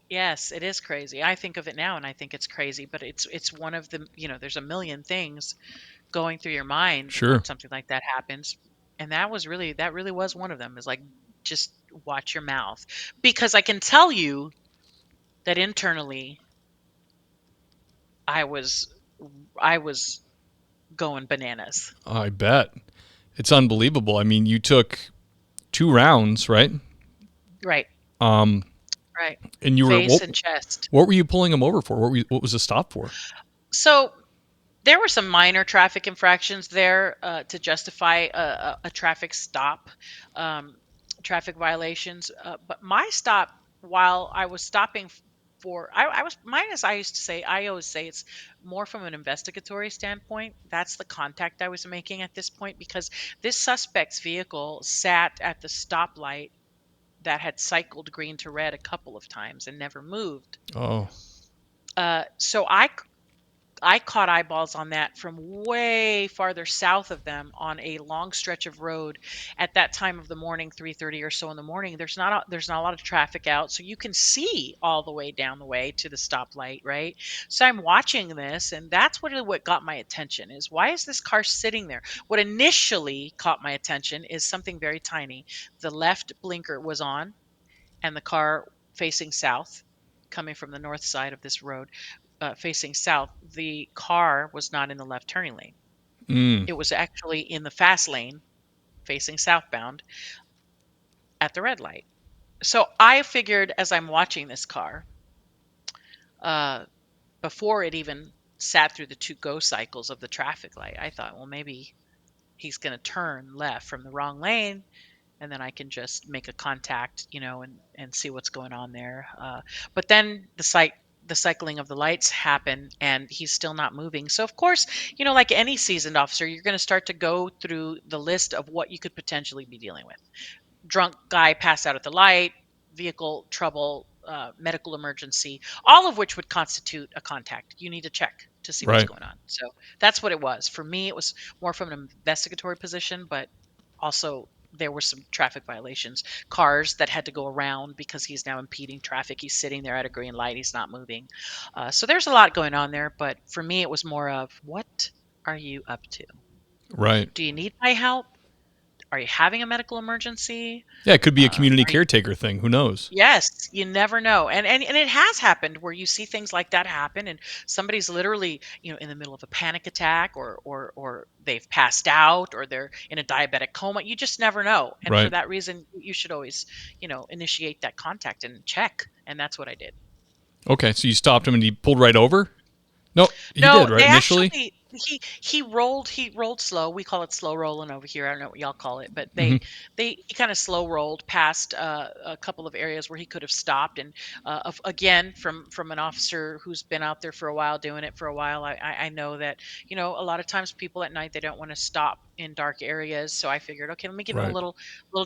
yes, it is crazy. I think of it now and I think it's crazy, but it's one of the, there's a million things going through your mind Sure. when something like that happens. And that really was one of them, is like, just watch your mouth. Because I can tell you that internally I was I was going bananas. I bet. It's unbelievable. I mean, you took 2 rounds, right? Right. Um, Right. and you were Face and chest. what were you pulling him over for? What was the stop for? So there were some minor traffic infractions there to justify a traffic stop, um, traffic violations. But my stop, while I was stopping I was mine, as I used to say, I always say it's more from an investigatory standpoint. That's the contact I was making at this point because this suspect's vehicle sat at the stoplight that had cycled green to red a couple of times and never moved. Oh, So I caught eyeballs on that from way farther south of them on a long stretch of road at that time of the morning, 3:30 or so in the morning. There's not a lot of traffic out, so you can see all the way down the way to the stoplight, right? So I'm watching this, and that's what got my attention is why is this car sitting there? What initially caught my attention is something very tiny. The left blinker was on, and the car facing south, coming from the north side of this road facing south, the car was not in the left turning lane. mm, It was actually in the fast lane facing southbound at the red light. So I figured as I'm watching this car, uh, before it even sat through the two go cycles of the traffic light, I thought, well, maybe he's going to turn left from the wrong lane and then I can just make a contact, and see what's going on there. But then the cycling of the lights happen and he's still not moving. So of course, like any seasoned officer, you're going to start to go through the list of what you could potentially be dealing with. Drunk guy passed out at the light, vehicle trouble, medical emergency, all of which would constitute a contact. You need to check to see what's right, going on. So that's what it was. For me, it was more from an investigatory position, but also there were some traffic violations, cars that had to go around because he's now impeding traffic. He's sitting there at a green light. He's not moving. So there's a lot going on there. But for me, it was more of what are you up to? right. Do you need my help? Are you having a medical emergency? Yeah, it could be a community Are you caretaker thing. Who knows? Yes, you never know. And it has happened where you see things like that happen and somebody's literally, in the middle of a panic attack or they've passed out or they're in a diabetic coma. You just never know. And for Right. that reason, you should always, initiate that contact and check. And that's what I did. Okay, so you stopped him and he pulled right over? No, he No, did, right? they Initially? actually he rolled slow. We call it slow rolling over here. I don't know what y'all call it, but Hmm. he kind of slow rolled past a couple of areas where he could have stopped. And again, from an officer who's been out there for a while, doing it for a while, I know that a lot of times people at night they don't want to stop in dark areas. So I figured, okay, let me give him a Right. little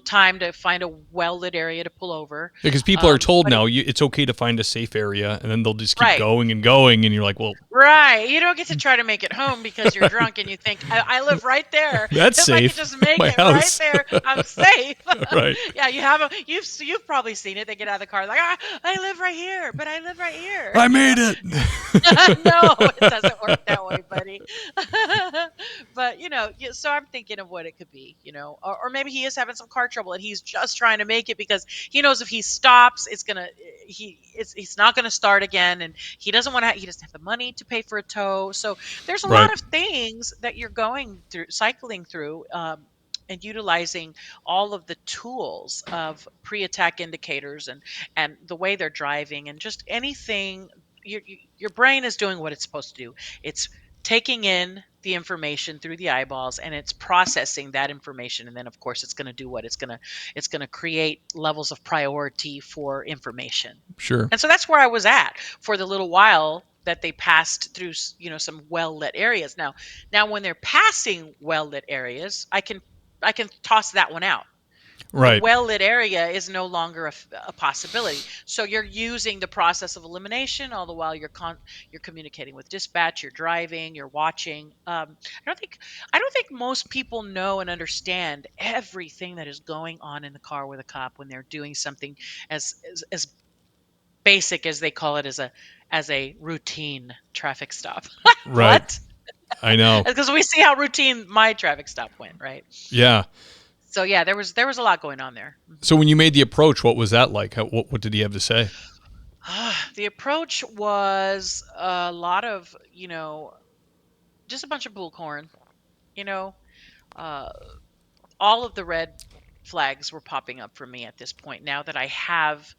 time to find a well lit area to pull over. Because people are told But now it's okay to find a safe area, and then they'll just keep right. going and going, and you're like, well, Right. You don't get to try to make it home because you're drunk and you think, I live right there. that's If I could safe. just make My it right house. there, I'm safe. Right. Yeah, you've probably seen it. They get out of the car like, I live right here, but I live right here. I made it. No, it doesn't work that way, buddy. But so I'm thinking of what it could be, or maybe he is having some car trouble and he's just trying to make it because he knows if he stops, he's not gonna start again, and he doesn't have the money to pay for a tow. So there's a Right. lot of things that you're going through, cycling through. And utilizing all of the tools of pre-attack indicators and the way they're driving and just anything your brain is doing what it's supposed to do. It's taking in the information through the eyeballs and it's processing that information, and then of course it's going to do what it's going to create levels of priority for information. Sure. And so that's where I was at for the little while that they passed through some well lit areas. Now when they're passing well lit areas, I can toss that one out. A Right. well-lit area is no longer a possibility. So you're using the process of elimination all the while you're communicating with dispatch, you're driving, you're watching. I don't think most people know and understand everything that is going on in the car with a cop when they're doing something as basic as they call it as a routine traffic stop. Right. What? I know. Because we see how routine my traffic stop went, right? Yeah. So yeah, there was a lot going on there. So when you made the approach, what was that like? What did he have to say? The approach was a lot of, just a bunch of bullcorn, you know, uh, all of the red flags were popping up for me at this point. Now that I have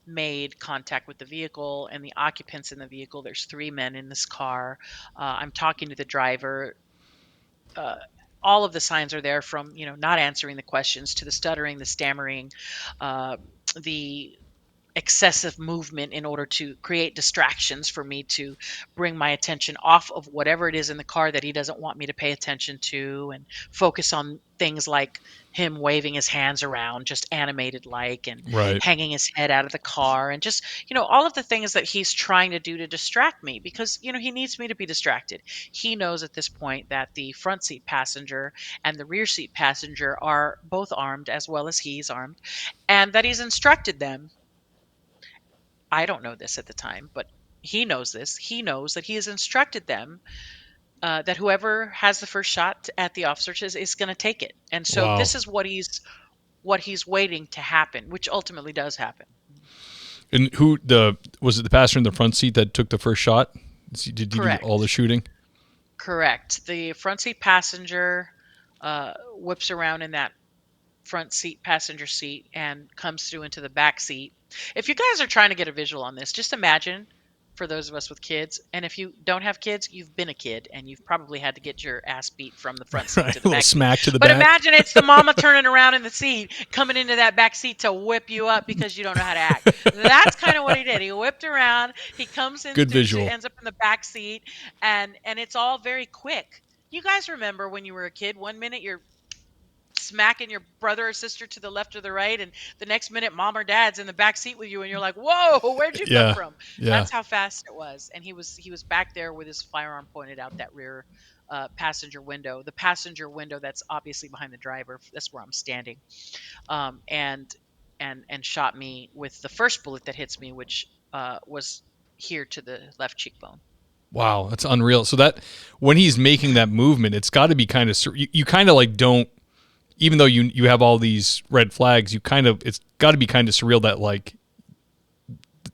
made contact with the vehicle and the occupants in the vehicle, there's 3 men in this car. I'm talking to the driver. Uh, all of the signs are there, from not answering the questions to the stuttering, the stammering, uh, the excessive movement in order to create distractions for me to bring my attention off of whatever it is in the car that he doesn't want me to pay attention to, and focus on things like him waving his hands around just animated like, and Right. hanging his head out of the car, and just all of the things that he's trying to do to distract me, because he needs me to be distracted. He knows at this point that the front seat passenger and the rear seat passenger are both armed, as well as he's armed, and that he's instructed them. I don't know this at the time, but he knows this. He knows that he has instructed them, that whoever has the first shot at the officers is going to take it. And so Wow. this is what he's waiting to happen, which ultimately does happen. And was it the passenger in the front seat that took the first shot? Did you do all the Correct. shooting? Correct. The front seat passenger whips around in that front seat passenger seat and comes through into the back seat. If you guys are trying to get a visual on this, just imagine, for those of us with kids, and if you don't have kids, you've been a kid and you've probably had to get your ass beat from the front seat Right. to A the little back seat. smack to the But back. imagine it's the mama turning around in the seat, coming into that back seat to whip you up because you don't know how to act. That's kind of what he did. He whipped around, he comes in Good through, visual. ends up in the back seat, and it's all very quick. You guys remember when you were a kid, one minute you're smacking your brother or sister to the left or the right, and the next minute mom or dad's in the back seat with you, and you're like, whoa, where'd you come Yeah. from? Yeah. That's how fast it was. And he was back there with his firearm pointed out that rear passenger window, the passenger window that's obviously behind the driver. That's where I'm standing. And shot me with the first bullet that hits me, which was here to the left cheekbone. Wow, that's unreal. So that when he's making that movement, it's got to be kind of you kind of like don't, even though you have all these red flags, it's got to be kind of surreal that like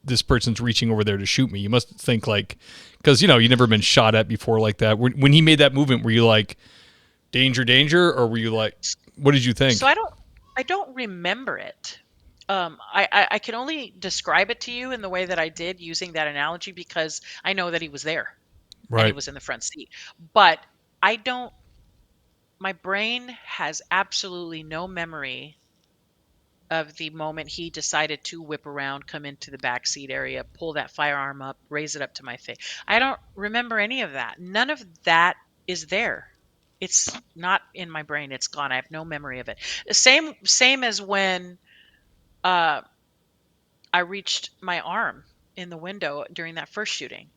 this person's reaching over there to shoot me. You must think like, because you've never been shot at before like that. When he made that movement, were you like danger, danger, or were you like, what did you So think? I don't remember it. I can only describe it to you in the way that I did, using that analogy, because I know that he was there and he Right. was in the front seat. But I don't. My brain has absolutely no memory of the moment he decided to whip around, come into the back seat area, pull that firearm up, raise it up to my face. I don't remember any of that. None of that is there. It's not in my brain. It's gone. I have no memory of it. Same as when uh, I reached my arm in the window during that first shooting.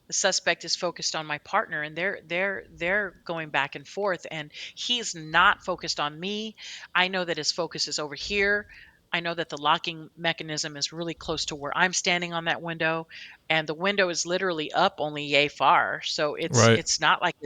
The suspect is focused on my partner, and they're going back and forth, and he's not focused on me. I know that his focus is over here. I know that the locking mechanism is really close to where I'm standing on that window, and the window is literally up only yay far. So it's Right. it's not like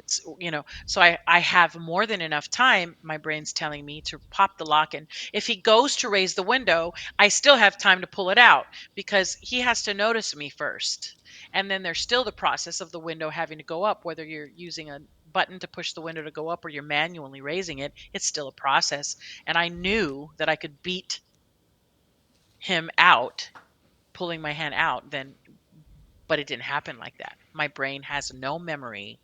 so I have more than enough time, my brain's telling me, to pop the lock, and if he goes to raise the window, I still have time to pull it out, because he has to notice me first. And then there's still the process of the window having to go up, whether you're using a button to push the window to go up or you're manually raising it. It's still a process. And I knew that I could beat him out, pulling my hand out, but it didn't happen like that. My brain has no memory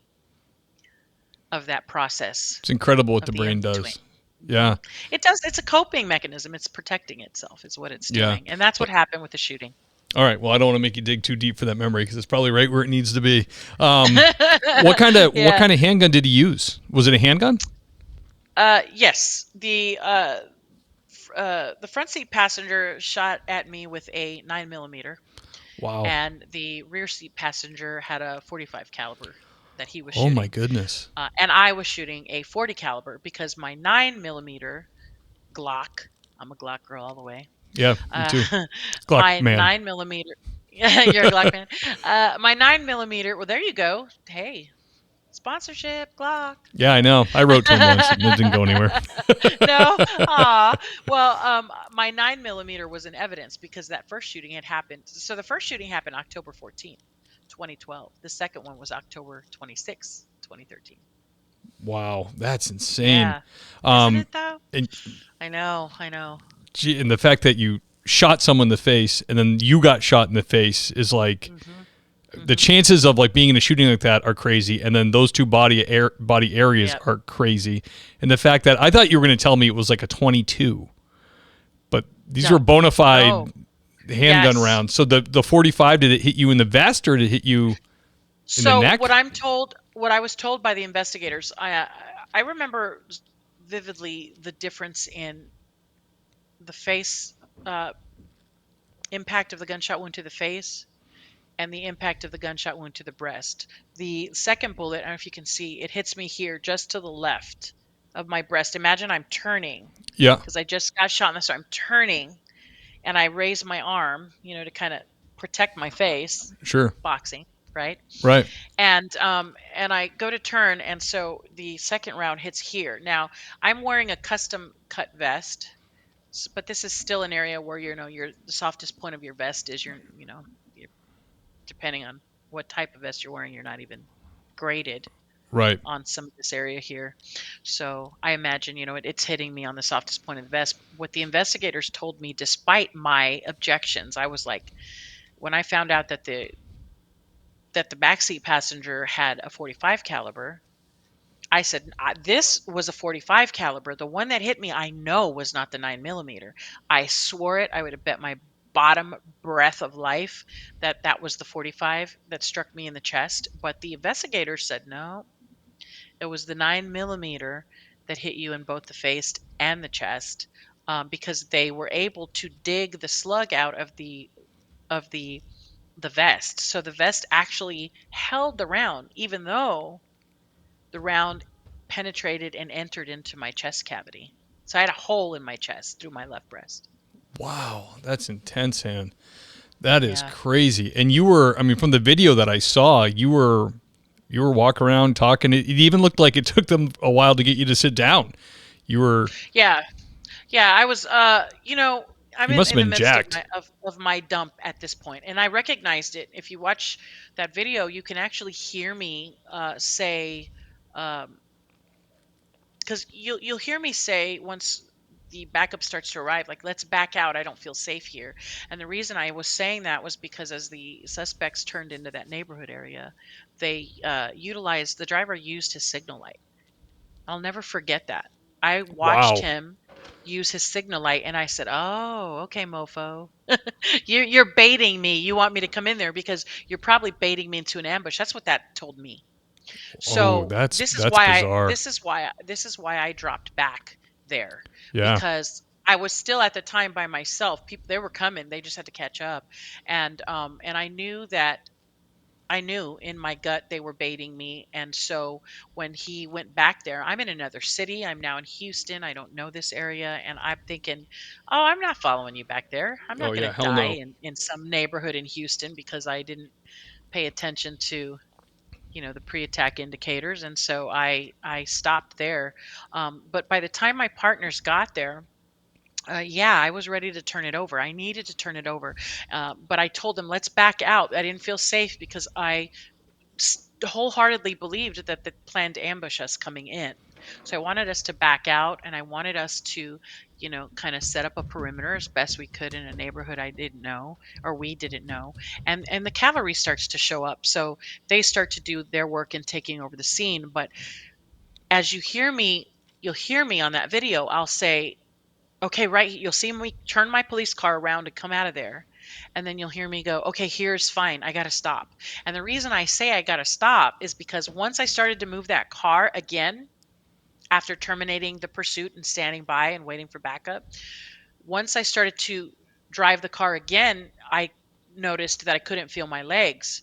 of that process, It's incredible what of the the in brain between. does. Yeah. It does. It's a coping mechanism. It's protecting itself, is what it's Yeah. doing. And that's what happened with the shooting. All right. Well, I don't want to make you dig too deep for that memory because it's probably right where it needs to be. What kind of what Yeah. kind of handgun did he use? Was it a handgun? Yes. The front seat passenger shot at me with a 9 millimeter, Wow. and the rear seat passenger had a 45 caliber that he was Oh my shooting. goodness. And I was shooting a 40 caliber, because my 9 millimeter Glock, I'm a Glock girl all the way. Yeah, me Uh, too. Glock my man. 9 millimeter, you're a Glock man. My 9 millimeter, well, there you go. Hey, sponsorship, Glock. Yeah, I know. I wrote to him once and it didn't go anywhere. No, well, my 9 millimeter was in evidence because that first shooting had happened. So the first shooting happened October 14th, 2012. The second one was October 26th, 2013. Wow, that's insane. Yeah. Isn't Um, it though? and I know. I know. and the fact that you shot someone in the face and then you got shot in the face is like Mhm. the Mhm. chances of like being in a shooting like that are crazy, and then those two body areas Yep. are crazy, and the fact that I thought you were going to tell me it was like a 22, but these were No. bona fide No. handgun Yes. rounds. So the 45, did it hit you in the vest or did it hit you in the So neck? what I was told by the investigators, I remember vividly the difference in the face uh, impact of the gunshot wound to the face and the impact of the gunshot wound to the breast. The second bullet, I don't know if you can see, it hits me here just to the left of my breast. Imagine I'm turning Yeah, because I just got shot in the start. I'm turning and I raise my arm, to kind of protect my face, sure, boxing, right? right. And I go to turn, and so the second round hits here. Now I'm wearing a custom cut vest, but this is still an area where your the softest point of your vest is your depending on what type of vest you're wearing, you're not even graded Right. on some of this area here. So I imagine, it's hitting me on the softest point of the vest. What the investigators told me, despite my objections, I was like, when I found out that the backseat passenger had a 45 caliber, I said, this was a 45 caliber. The one that hit me, I know was not the 9 millimeter. I swore it. I would have bet my bottom breath of life that that was the 45 that struck me in the chest. But the investigator said, no, it was the 9 millimeter that hit you in both the face and the chest, because they were able to dig the slug out of the vest. So the vest actually held the round, even though the round penetrated and entered into my chest cavity. So I had a hole in my chest through my left breast. Wow, that's intense, man. That is Yeah. crazy. And you were, I mean, from the video that I saw, you were walking around talking. It even looked like it took them a while to get you to sit down. You were, Yeah. Yeah. I was I'm you in, must have in the been midst of jacked. my dump at this point, and I recognized it. If you watch that video, you can actually hear me say, um, because you'll hear me say once the backup starts to arrive, like, let's back out, I don't feel safe here. And the reason I was saying that was because as the suspects turned into that neighborhood area, they utilized the driver used his signal light. I'll never forget that. I watched Wow. him use his signal light, and I said, oh, okay, mofo. You're baiting me. You want me to come in there because you're probably baiting me into an ambush. That's what that told me. Oh, So that's bizarre. this is why I dropped back there, Yeah. because I was still at the time by myself. People, they were coming, they just had to catch up. And I knew in my gut they were baiting me. And so when he went back there, I'm in another city. I'm now in Houston. I don't know this area. And I'm thinking, oh, I'm not following you back there. I'm Oh not going yeah. to Hell die no. in some neighborhood in Houston because I didn't pay attention to the pre-attack indicators. And so I stopped there. But by the time my partners got there, yeah, I was ready to turn it over. I needed to turn it over. But I told them, let's back out. I didn't feel safe because I wholeheartedly believed that they planned to ambush us coming in. So I wanted us to back out, and I wanted us to, kind of set up a perimeter as best we could in a neighborhood I didn't know, or we didn't know. And the cavalry starts to show up. So they start to do their work in taking over the scene. But as you'll hear me on that video, I'll say, okay, right, you'll see me turn my police car around to come out of there. And then you'll hear me go, okay, here's fine. I got to stop. And the reason I say I got to stop is because once I started to move that car again, after terminating the pursuit and standing by and waiting for backup, once I started to drive the car again, I noticed that I couldn't feel my legs.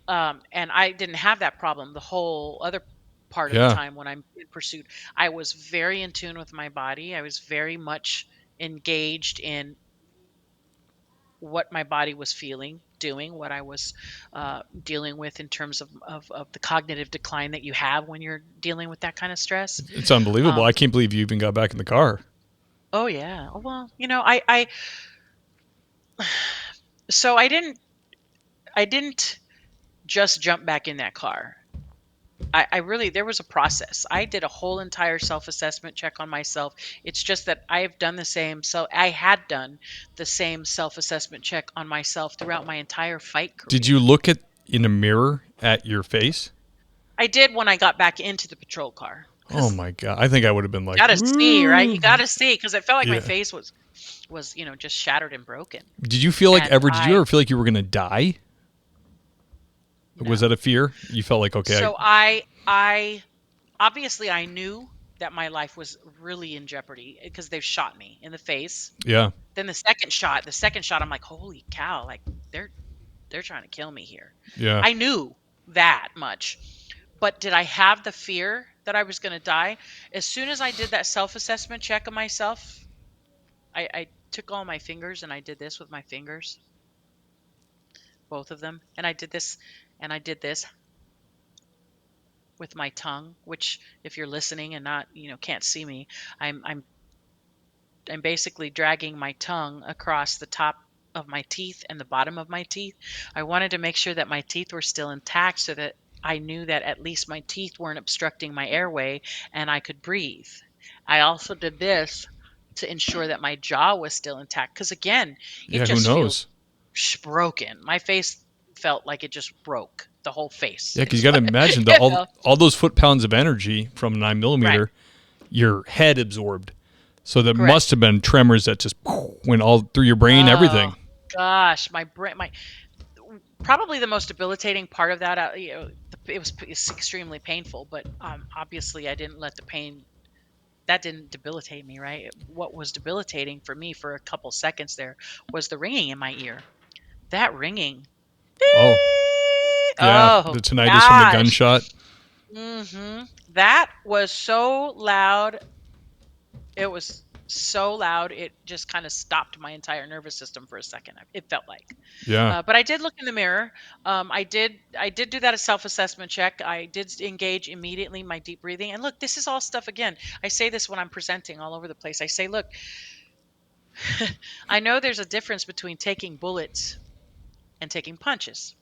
And I didn't have that problem the whole other part of the Yeah. time when I'm in pursuit. I was very in tune with my body. I was very much engaged in what my body was feeling, doing what I was dealing with in terms of the cognitive decline that you have when you're dealing with that kind of stress. It's unbelievable. Um, I can't believe you even got back in the car. oh yeah. Well, I so I didn't just jump back in that car. I really, there was a process. I did a whole entire self-assessment check on myself. It's just that I have done the same. So I had done the same self-assessment check on myself throughout my entire fight Did career. you look at in a mirror at your face? I did when I got back into the patrol car Oh because my god! I think I would have been you like, got to see, right? You "Ooh." got to see because it felt like my Yeah. face was just shattered and broken. Did you feel like And ever? Did you ever feel like you were going to die? Was that no. a fear? You felt like, okay, So I obviously I knew that my life was really in jeopardy because they've shot me in the face. yeah, Then the second shot, I'm like, holy cow, like they're they're trying to kill me here. yeah, I knew that much. But did I have the fear that I was going to die? As soon as I did that self-assessment check of myself, I took all my fingers and I did this with my fingers, both of them, and I did this and I did this with my tongue, which if you're listening and not, can't see me, I'm basically dragging my tongue across the top of my teeth and the bottom of my teeth. I wanted to make sure that my teeth were still intact so that I knew that at least my teeth weren't obstructing my airway and I could breathe. I also did this to ensure that my jaw was still intact because again, it yeah. Who just feels knows? broken. My face felt like it just broke. The whole face Yeah, because is you got to what imagine it felt. all those foot pounds of energy from 9 millimeter, Right. your head absorbed. So there must Correct. have been tremors that just went all through your brain, Oh everything. gosh, my brain, my probably the most debilitating part of that, it's extremely painful, but obviously I didn't let the pain that didn't debilitate me, right? What was debilitating for me for a couple seconds there was the ringing in my ear. That ringing. Oh, yeah, Oh the tinnitus from the gosh. gunshot. That was so loud. It was so loud. It just kind of stopped my entire nervous system for a second. It felt like. Yeah, But I did look in the mirror. I did do that a self-assessment check. I did engage immediately my deep breathing. And look, this is all stuff again. I say this when I'm presenting all over the place. I say, look, I know there's a difference between taking bullets and taking punches,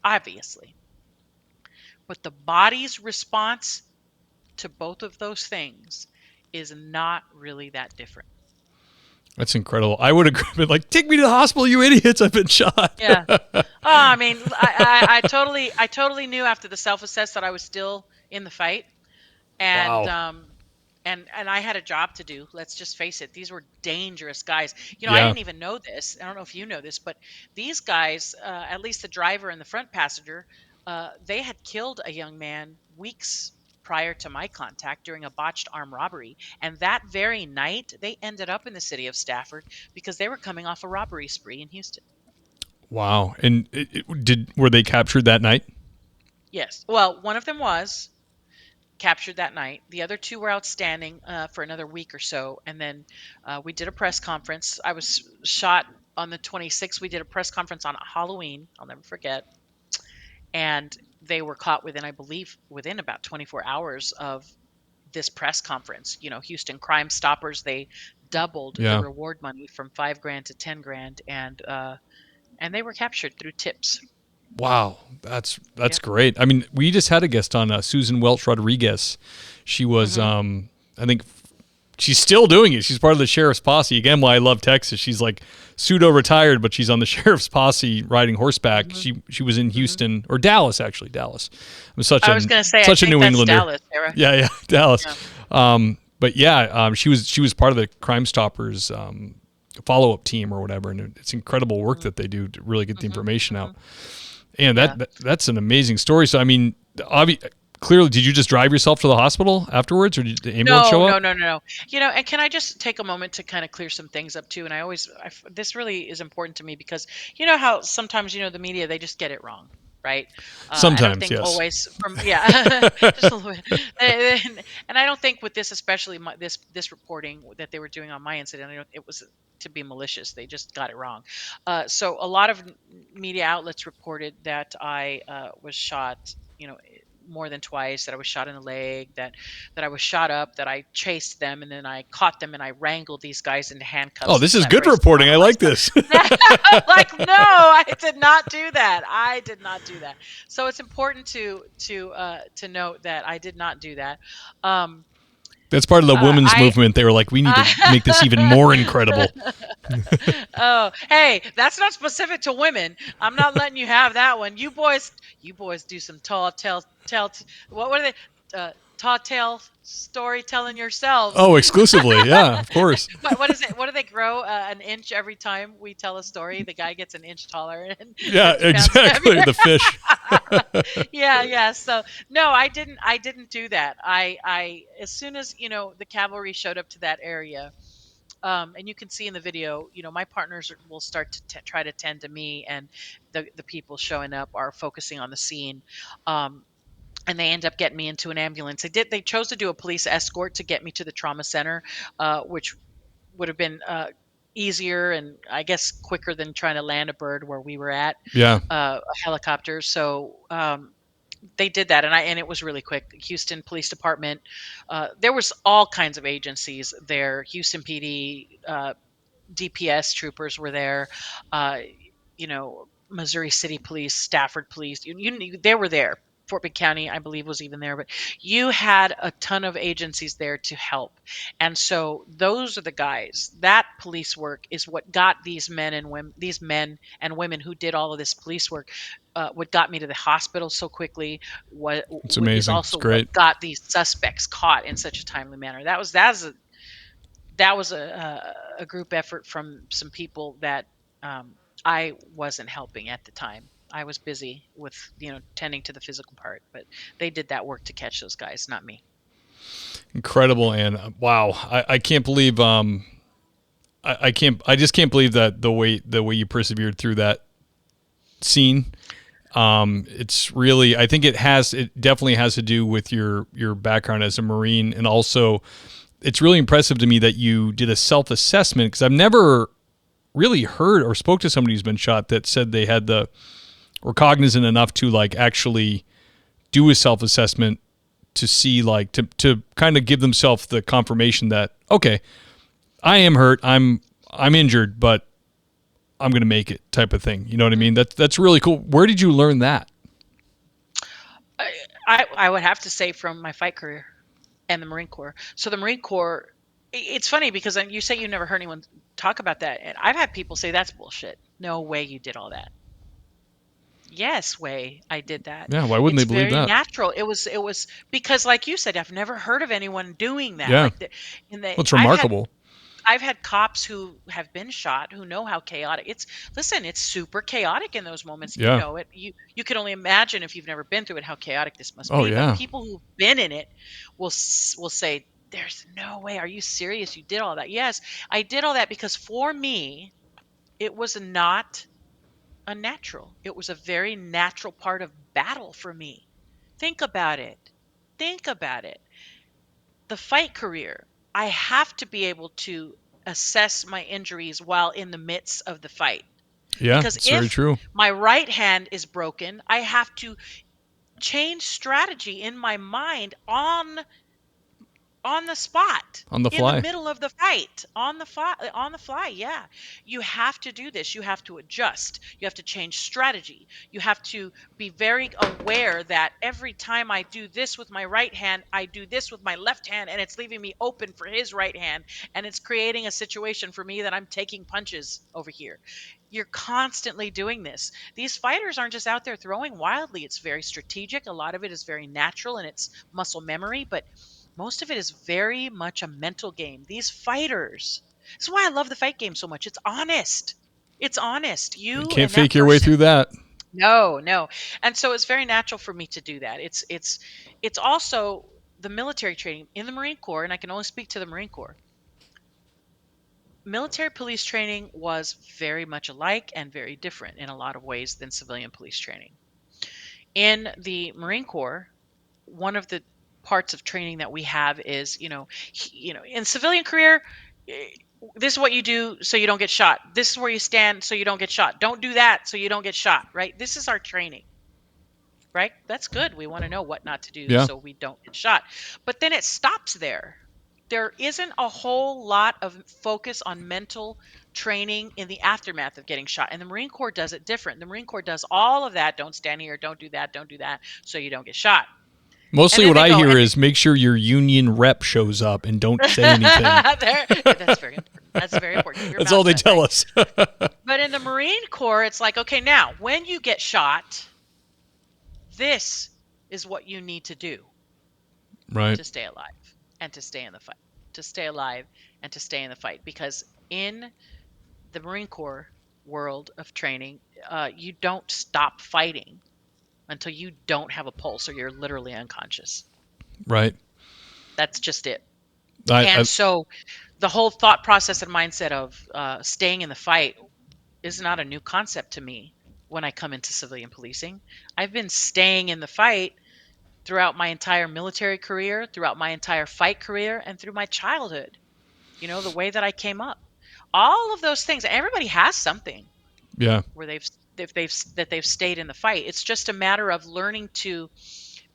obviously. But the body's response to both of those things is not really that different. that's incredible. I would have been like, "Take me to the hospital, you idiots! I've been shot." Yeah. Oh, I mean, I totally knew after the self-assess that I was still in the fight. and Wow. um and I had a job to do. Let's just face it, these were dangerous guys. I Yeah. didn't even know this. I don't know if you know this, but these guys, at least the driver and the front passenger, they had killed a young man weeks prior to my contact during a botched armed robbery, and that very night they ended up in the city of Stafford because they were coming off a robbery spree in Houston. Wow. And were they captured that night? Yes, well, one of them was captured that night. The other two were outstanding for another week or so, and then we did a press conference. I was shot on the 26th. We did a press conference on Halloween. I'll never forget. And they were caught within, I believe, within about 24 hours of this press conference. Houston Crime Stoppers. They doubled the Yeah. reward money from 5 grand to 10 grand, and they were captured through tips. Wow, that's Yep. great. I mean, we just had a guest on, Susan Welch Rodriguez. She was, Hmm. I think, she's still doing it. She's part of the sheriff's posse. Again, why I love Texas. She's like pseudo retired, but she's on the sheriff's posse riding horseback. Hmm. She was in Hmm. Houston or Dallas, actually. Dallas. I'm such I a was going to say, I such a think New that's Englander. Dallas, Sarah. Yeah, yeah, Dallas. Yeah. But yeah, she was part of the Crime Stoppers follow up team or whatever, and it's incredible work Hmm. that they do to really get the Hmm. information Hmm. out. And Yeah. that's an amazing story. So I mean, clearly, did you just drive yourself to the hospital afterwards, or did the ambulance No, show no, up? no, no, no. And can I just take a moment to kind of clear some things up too? And this really is important to me because you know how sometimes the media, they just get it wrong, right? I don't Sometimes, think yes. always from, yeah, just a little bit. And I don't think with this, especially this reporting that they were doing on my incident, I don't, it was to be malicious. They just got it wrong. So a lot of media outlets reported that I was shot. You know, more than twice, that I was shot in the leg, that I was shot up, that I chased them, and then I caught them and I wrangled these guys into Oh, handcuffs and this is sat good bracelets on reporting. I them. like this. Like, no, I did not do that. I did not do that. So it's important to note that I did not do that. Um, That's part of the women's I movement. They were like, we need to make this even more incredible. Oh, hey, that's not specific to women. I'm not letting you have that one. You boys do some what are they? Tall tale storytelling yourselves. Oh, exclusively. Yeah, of course. What is it? What do they grow an inch every time we tell a story? The guy gets an inch taller and Yeah, 50 pounds exactly. heavier. The fish. Yeah. So no, I didn't do that. As soon as the cavalry showed up to that area, and you can see in the video, my partners will start to try to tend to me, and the people showing up are focusing on the scene. And they end up getting me into an ambulance. They chose to do a police escort to get me to the trauma center, which would have been easier and I guess quicker than trying to land a bird where we were at, Yeah. a helicopter. So they did that, and it was really quick. Houston Police Department, there was all kinds of agencies there. Houston PD, DPS troopers were there. Missouri City Police, Stafford Police. They were there. Fort Bend County, I believe, was even there. But you had a ton of agencies there to help, and so those are the guys. That police work is what got these men and women who did all of this police work. What got me to the hospital so quickly what It's is amazing. It's also what great. got these suspects caught in such a timely manner. That was a group effort from some people that I wasn't helping at the time. I was busy with tending to the physical part, but they did that work to catch those guys, not me. Incredible. And wow, I can't believe I just can't believe that the way you persevered through that scene. It's really, I think it definitely has to do with your background as a Marine, and also it's really impressive to me that you did a self-assessment, because I've never really heard or spoke to somebody who's been shot that said they were cognizant enough to like actually do a self-assessment to see like to kind of give themselves the confirmation that, okay, I am hurt, I'm injured, but I'm going to make it, type of thing. You know what I mean? That's really cool. Where did you learn that? I would have to say from my fight career and the Marine Corps. So the Marine Corps, it's funny because you say you never heard anyone talk about that, and I've had people say that's bullshit. No way you did all that. Yes, way I did that. Yeah, why wouldn't they It's believe very that? natural. It was because, like you said, I've never heard of anyone doing that. Yeah. Like in Well, it's I've had remarkable. cops who have been shot who know how chaotic it's super chaotic in those moments. You Yeah. know it. You can only imagine if you've never been through it how chaotic this must Oh be. But yeah. people who've been in it will say, "There's no way. Are you serious? You did all that?" Yes, I did all that because for me, it was not unnatural. It was a very natural part of battle for me. Think about it. Think about it. The fight career, I have to be able to assess my injuries while in the midst of the fight. Yeah, Because it's very if true. my right hand is broken, I have to change strategy in my mind on the spot, On the in the fly. middle of the fight, on the fly. Yeah, you have to do this. You have to adjust, you have to change strategy, you have to be very aware that every time I do this with my right hand, I do this with my left hand, and it's leaving me open for his right hand, and it's creating a situation for me that I'm taking punches over here. You're constantly doing this. These fighters aren't just out there throwing wildly. It's very strategic. A lot of it is very natural and it's muscle memory, but most of it is very much a mental game. These fighters, this is why I love the fight game so much. It's honest. It's honest. You You can't and that fake your way through person. that. No, no. And so it's very natural for me to do that. It's also the military training in the Marine Corps, and I can only speak to the Marine Corps. Military police training was very much alike and very different in a lot of ways than civilian police training. In the Marine Corps, one of the parts of training that we have is, in civilian career, eh, this is what you do so you don't get shot. This is where you stand so you don't get shot. Don't do that so you don't get shot, right? This is our training. right? That's good. We want to know what not to do Yeah. so we don't get shot. But then it stops there. There isn't a whole lot of focus on mental training in the aftermath of getting shot. And the Marine Corps does it different. The Marine Corps does all of that. Don't stand here. Don't do that, so you don't get shot. And Mostly then what they I go, hear and is make sure your union rep shows up and don't say anything. that's very important. That's very important. Keep your That's mouth all they shut, tell right? us. But in the Marine Corps, it's like, okay, now when you get shot, this is what you need to do Right. to stay alive and to stay in the fight, to stay alive and to stay in the fight. Because in the Marine Corps world of training, you don't stop fighting until you don't have a pulse or you're literally unconscious. Right. That's just it. I And so the whole thought process and mindset of staying in the fight is not a new concept to me when I come into civilian policing. I've been staying in the fight throughout my entire military career, throughout my entire fight career, and through my childhood. The way that I came up. All of those things. Everybody has something yeah. where they've stayed in the fight. It's just a matter of learning to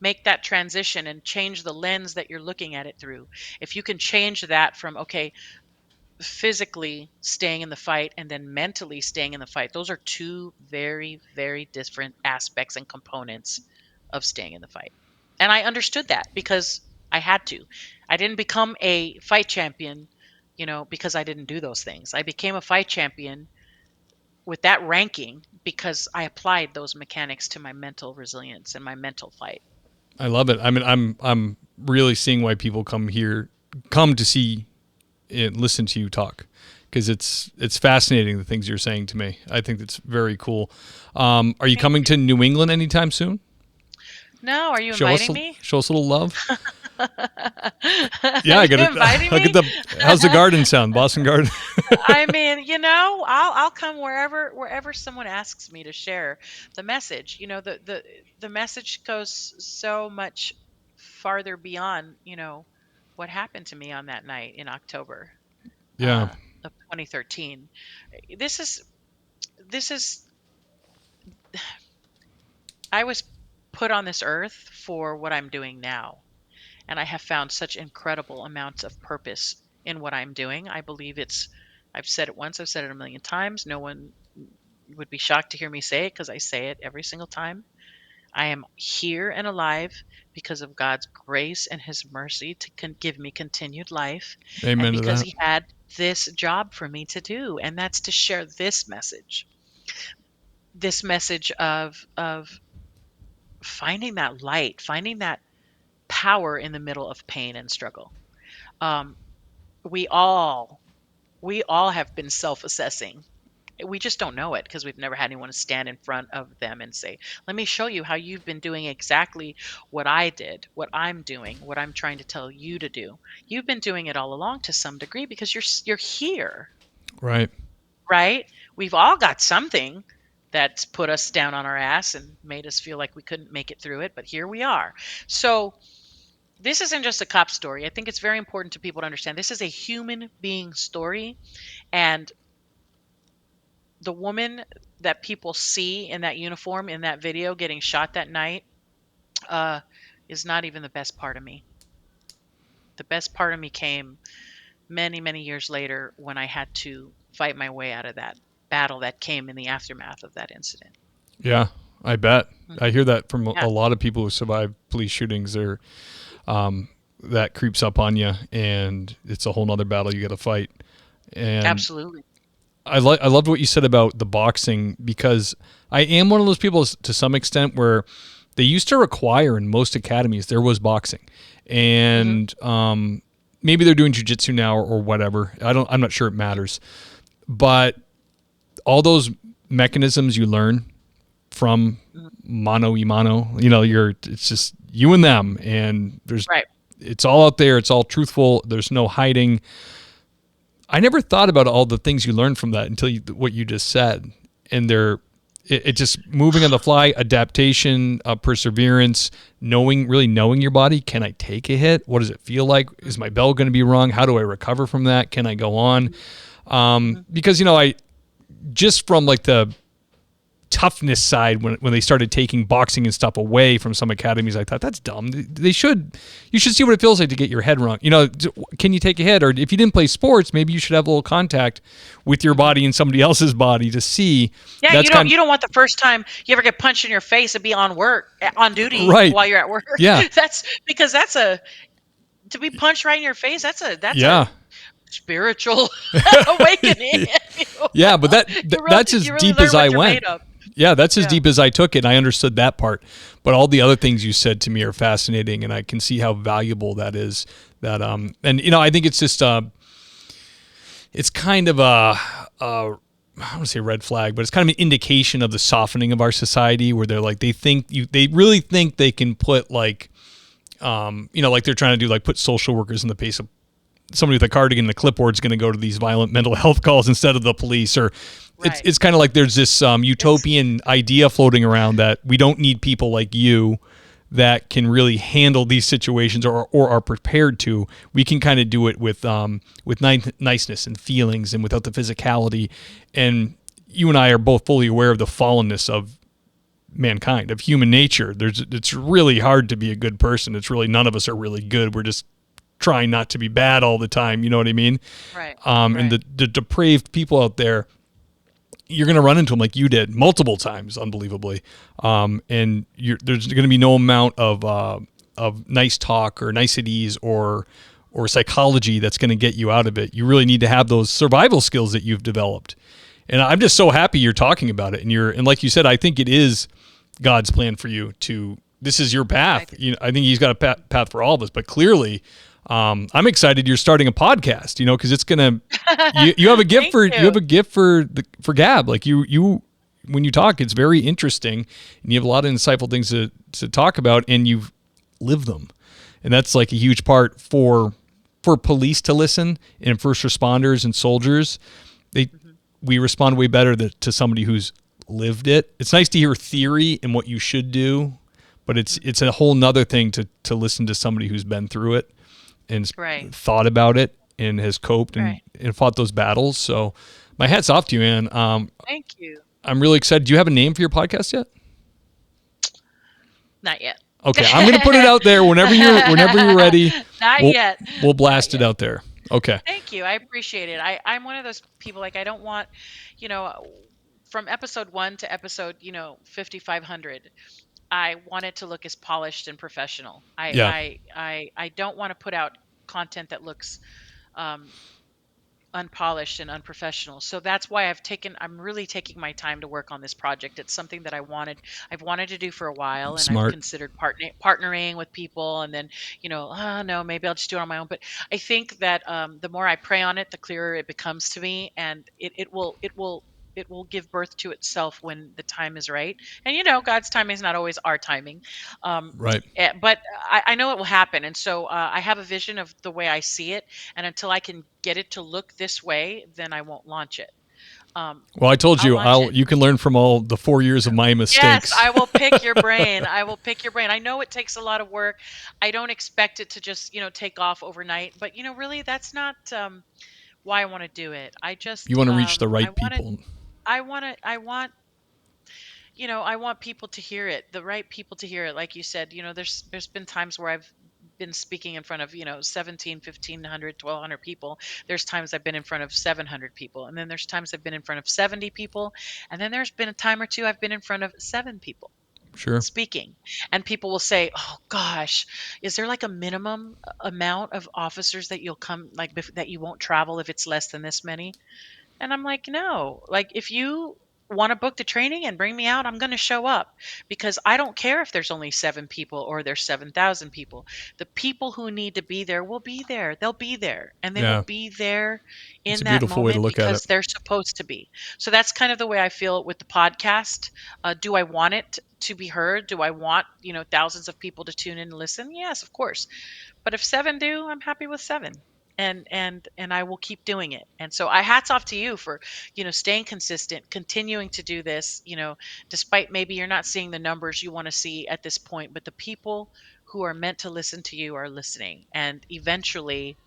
make that transition and change the lens that you're looking at it through. If you can change that from, okay, physically staying in the fight and then mentally staying in the fight, those are two very, very different aspects and components of staying in the fight. And I understood that because I had to. I didn't become a fight champion, because I didn't do those things. I became a fight champion with that ranking because I applied those mechanics to my mental resilience and my mental fight. I love it. I mean, I'm really seeing why people come to see and listen to you talk, because it's fascinating, the things you're saying to me. I think that's very cool. Are you coming to New England anytime soon? No, are you inviting me? Show us a little love. Are Yeah, I you got it. inviting I'll me? get how's the garden sound? Boston Garden. I mean, I'll come wherever someone asks me to share the message. The message goes so much farther beyond, what happened to me on that night in October Yeah. of 2013. This is this is I was put on this earth for what I'm doing now, and I have found such incredible amounts of purpose in what I'm doing. I believe I've said it once, I've said it a million times. No one would be shocked to hear me say it because I say it every single time. I am here and alive because of God's grace and his mercy to give me continued life, and Amen to because that. he had this job for me to do, and that's to share this message. This message of finding that light, finding that power in the middle of pain and struggle. Um, we all we all have been self-assessing. We just don't know it because we've never had anyone to stand in front of them and say, "Let me show you how you've been doing exactly what I did, what I'm doing, what I'm trying to tell you to do." You've been doing it all along to some degree because you're here, Right. right? We've all got something that's put us down on our ass and made us feel like we couldn't make it through it, but here we are. So this isn't just a cop story. I think it's very important to people to understand this is a human being story. And the woman that people see in that uniform in that video getting shot that night uh, is not even the best part of me. The best part of me came many, many years later when I had to fight my way out of that battle that came in the aftermath of that incident. Yeah, I bet. I hear that from Yeah, a lot of people who survive police shootings. That creeps up on you, and it's a whole nother battle you got to fight. And absolutely. I loved what you said about the boxing, because I am one of those people to some extent where they used to require in most academies there was boxing, Hmm. and maybe they're doing jiu-jitsu now or whatever. I'm not sure it matters, but all those mechanisms you learn from mano y mano, it's just you and them, and Right. it's all out there. It's all truthful. There's no hiding. I never thought about all the things you learned from that until what you just said. And it just moving on the fly, adaptation, perseverance, really knowing your body. Can I take a hit? What does it feel like? Is my bell going to be wrong? How do I recover from that? Can I go on? Because, I just from like the toughness side when they started taking boxing and stuff away from some academies. I thought that's dumb. You should see what it feels like to get your head run. Can you take a hit? Or if you didn't play sports, maybe you should have a little contact with your body and somebody else's body to see. Yeah, you don't want the first time you ever get punched in your face to be on duty Right. while you're at work. Yeah. That's because to be punched right in your face. That's yeah. a spiritual awakening. Yeah, but that's as deep as I went. Yeah, that's as deep as I took it. And I understood that part, but all the other things you said to me are fascinating, and I can see how valuable that is. That and I think it's just it's kind of I don't want to say red flag, but it's kind of an indication of the softening of our society, where they're like they really think they can put like like they're trying to do, like put social workers in the place of somebody with a cardigan and a clipboard is going to go to these violent mental health calls instead of the police. Or it's kind of like there's this utopian idea floating around that we don't need people like you that can really handle these situations or are prepared to. We can kind of do it with niceness and feelings and without the physicality. And you and I are both fully aware of the fallenness of mankind, of human nature. It's really hard to be a good person. It's really, none of us are really good. We're just trying not to be bad all the time. You know what I mean? Right. And the depraved people out there, you're going to run into them like you did multiple times, unbelievably. And there's going to be no amount of nice talk or niceties or psychology that's going to get you out of it. You really need to have those survival skills that you've developed. And I'm just so happy you're talking about it. And like you said, I think it is God's plan for you this is your path. I think he's got a path for all of us, but clearly, I'm excited you're starting a podcast, because it's gonna. You have a gift for gab. Like you when you talk, it's very interesting, and you have a lot of insightful things to talk about, and you've lived them, and that's like a huge part for police to listen, and first responders and soldiers. We respond way better to somebody who's lived it. It's nice to hear theory and what you should do, but it's a whole nother thing to listen to somebody who's been through it and thought about it and has coped and fought those battles. So my hat's off to you, Ann. Thank you. I'm really excited. Do you have a name for your podcast yet? Not yet. Okay, I'm going to put it out there whenever you're ready. Not yet. We'll blast it out there. Okay. Thank you. I appreciate it. I'm one of those people, like, I don't want, from episode 1 to episode, 5,500. I want it to look as polished and professional. I don't want to put out content that looks unpolished and unprofessional. So that's why I'm really taking my time to work on this project. It's something that I've wanted to do for a while, and Smart. I've considered partnering with people, and then, no, maybe I'll just do it on my own. But I think that the more I pray on it, the clearer it becomes to me, and it will give birth to itself when the time is right. And God's timing is not always our timing. Right. But I know it will happen. And so I have a vision of the way I see it. And until I can get it to look this way, then I won't launch it. Well, I told you, you can learn from all the 4 years of my mistakes. Yes, I will pick your brain. I know it takes a lot of work. I don't expect it to just, take off overnight. But, really, that's not why I want to do it. You want to reach the right people. I want people to hear it, the right people to hear it. Like you said, there's been times where I've been speaking in front of, 17, 1,500, 1,200 people. There's times I've been in front of 700 people. And then there's times I've been in front of 70 people. And then there's been a time or two I've been in front of 7 people. Sure. Speaking. And people will say, oh gosh, is there like a minimum amount of officers that you'll come, like, that you won't travel if it's less than this many? And I'm like, no, like, if you want to book the training and bring me out, I'm going to show up, because I don't care if there's only 7 people or there's 7,000 people. The people who need to be there will be there. They'll be there, and they will be there in that moment because they're supposed to be. So that's kind of the way I feel with the podcast. Do I want it to be heard? Do I want, thousands of people to tune in and listen? Yes, of course. But if 7 do, I'm happy with 7. And I will keep doing it. And so hats off to you for, staying consistent, continuing to do this, despite maybe you're not seeing the numbers you want to see at this point, but the people who are meant to listen to you are listening. And eventually,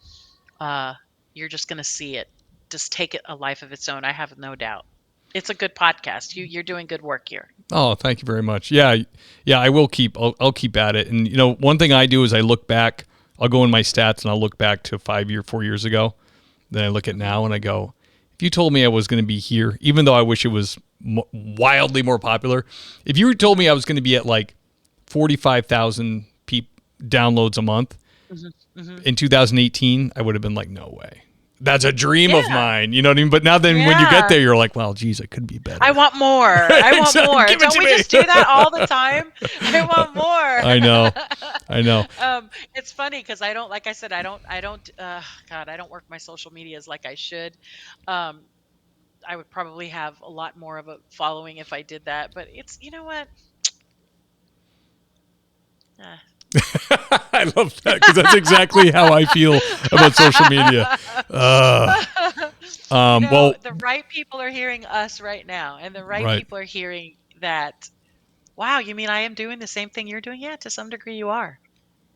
you're just going to see it just take it a life of its own. I have no doubt. It's a good podcast. You're doing good work here. Oh, thank you very much. Yeah, yeah, I will keep. I'll keep at it. And one thing I do is I look back. I'll go in my stats and I'll look back to 4 years ago. Then I look at now and I go, if you told me I was going to be here, even though I wish it was wildly more popular, if you told me I was going to be at like 45,000 downloads a month in 2018, I would have been like, no way. That's a dream of Yeah. mine. You know what I mean? But now then when you get there, you're like, well, geez, it could be better. I want more. I want Exactly. more. Give it Don't to we me. just do that all the time? I want more. I know. It's funny because I don't, like I said, God, I don't work my social medias like I should. Um, I would probably have a lot more of a following if I did that, but it's, you know what? Uh, I love that because that's exactly how I feel about social media. Well, the right people are hearing us right now, and the right right. people are hearing that. Wow, you mean I am doing the same thing you're doing? Yeah, to some degree you are.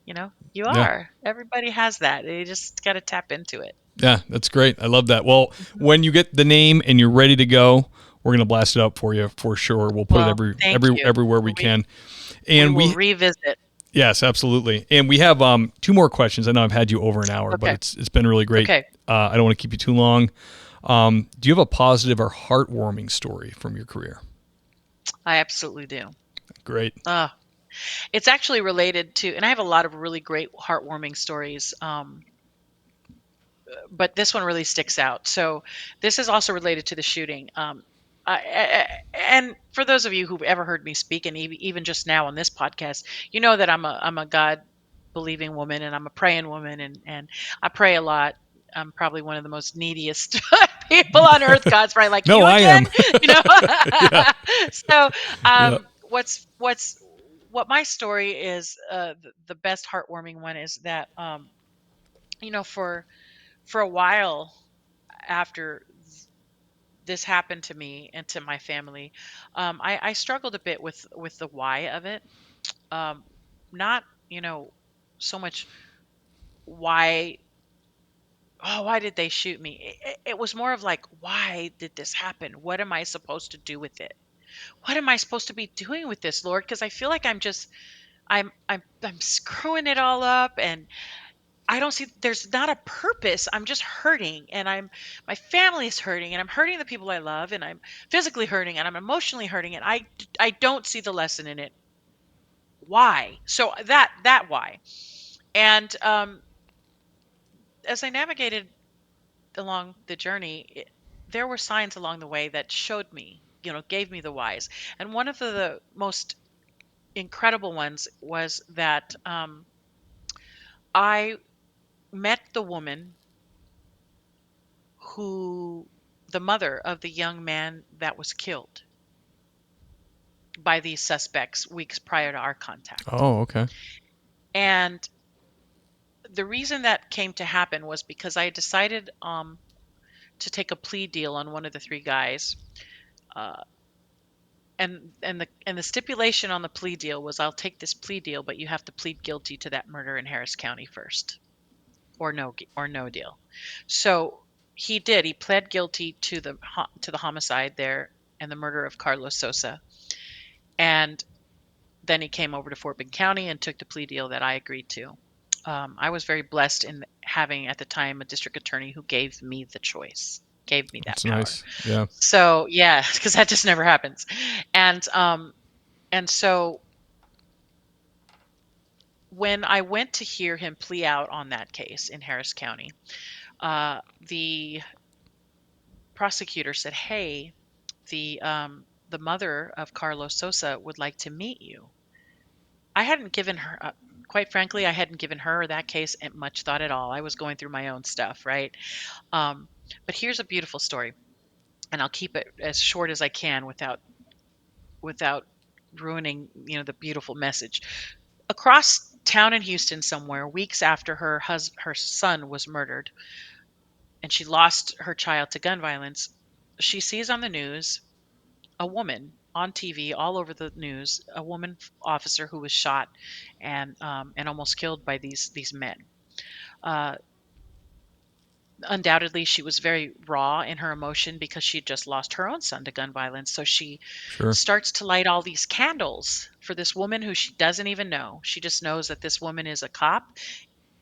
You Yeah. are. Everybody has that. You just got to tap into it. Yeah, that's great. I love that. Well, when you get the name and you're ready to go, we're gonna blast it up for you for sure. We'll put it Thank you. everywhere we can. And we will revisit. yes, absolutely. And we have 2 more questions. I know I've had you over an hour, but Okay. it's been really great. Okay. I don't want to keep you too long. Do you have a positive or heartwarming story from your career? I absolutely do. Great. It's actually related to, and I have a lot of really great heartwarming stories. But this one really sticks out. So this is also related to the shooting. And for those of you who've ever heard me speak, and even just now on this podcast, you know that I'm a God believing woman, and I'm a praying woman, and I pray a lot. I'm probably one of the most neediest people on earth. God's probably like, No, you I again, am. So, Yeah. what my story is, the best heartwarming one is that, for a while after this happened to me and to my family, I struggled a bit with the why of it. Um, Not, so much why. Oh, why did they shoot me? It was more of like, why did this happen? What am I supposed to do with it? What am I supposed to be doing with this, Lord? Because I feel like I'm screwing it all up, and I don't see there's not a purpose. I'm just hurting, and my family is hurting, and I'm hurting the people I love, and I'm physically hurting, and I'm emotionally hurting, and I don't see the lesson in it. Why? So that why. And as I navigated along the journey, there were signs along the way that showed me, gave me the whys. And one of the most incredible ones was that I met the woman who the mother of the young man that was killed by these suspects weeks prior to our contact. Oh, okay. And the reason that came to happen was because I decided to take a plea deal on one of the 3 guys. Uh, and the stipulation on the plea deal was, I'll take this plea deal, but you have to plead guilty to that murder in Harris County first, or no deal. So he did. He pled guilty to the homicide there and the murder of Carlos Sosa. And then he came over to Fort Bend County and took the plea deal that I agreed to. I was very blessed in having at the time a district attorney who gave me the choice, gave me that That's power. nice. Yeah. So yeah, because that just never happens. And so when I went to hear him plea out on that case in Harris County, the prosecutor said, "Hey, the mother of Carlos Sosa would like to meet you." I hadn't given her, quite frankly, I hadn't given her or that case much thought at all. I was going through my own stuff, right? But here's a beautiful story, and I'll keep it as short as I can without ruining, the beautiful message. Across town in Houston somewhere, weeks after her son was murdered, and she lost her child to gun violence, she sees on the news a woman on TV, all over the news, a woman officer who was shot and almost killed by these men. Uh, undoubtedly she was very raw in her emotion because she just lost her own son to gun violence. So she Sure. starts to light all these candles for this woman who she doesn't even know. She just knows that this woman is a cop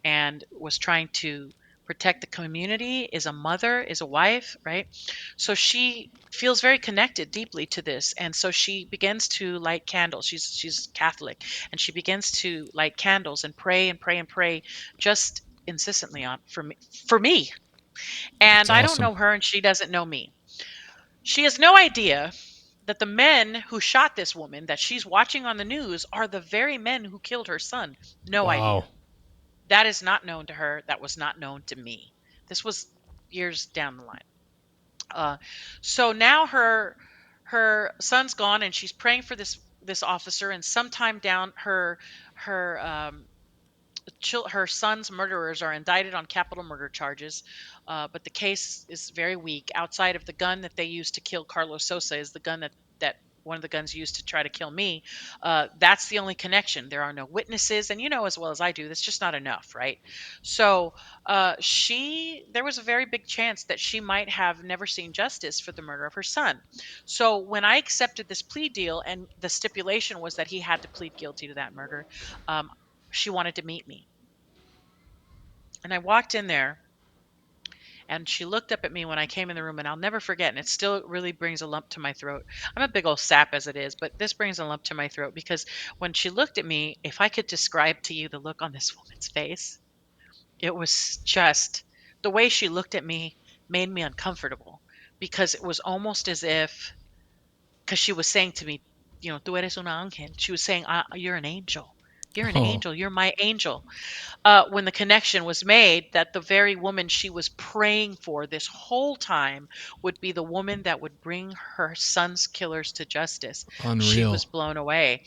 and was trying to protect the community, is a mother, is a wife, right? So she feels very connected deeply to this, and so she begins to light candles. She's Catholic, and she begins to light candles and pray and pray and pray just insistently on for me. That's And I don't awesome. know her and she doesn't know me. She has no idea that the men who shot this woman that she's watching on the news are the very men who killed her son. No idea. Wow. That is not known to her. That was not known to me. This was years down the line. Uh, so now her son's gone, and she's praying for this officer. And sometime down her her son's murderers are indicted on capital murder charges, but the case is very weak. Outside of the gun that they used to kill Carlos Sosa is the gun that one of the guns used to try to kill me. That's the only connection. There are no witnesses, and you know as well as I do, that's just not enough, right? So there was a very big chance that she might have never seen justice for the murder of her son. So when I accepted this plea deal, and the stipulation was that he had to plead guilty to that murder, um, she wanted to meet me. And I walked in there and she looked up at me when I came in the room, and I'll never forget. And it still really brings a lump to my throat. I'm a big old sap as it is, but this brings a lump to my throat because when she looked at me, if I could describe to you the look on this woman's face, it was just the way she looked at me made me uncomfortable because it was almost as if, because she was saying to me, tú eres un ángel. She was saying, you're an angel. You're an Oh, angel. You're my angel. When the connection was made that the very woman she was praying for this whole time would be the woman that would bring her son's killers to justice. She was unreal. blown away.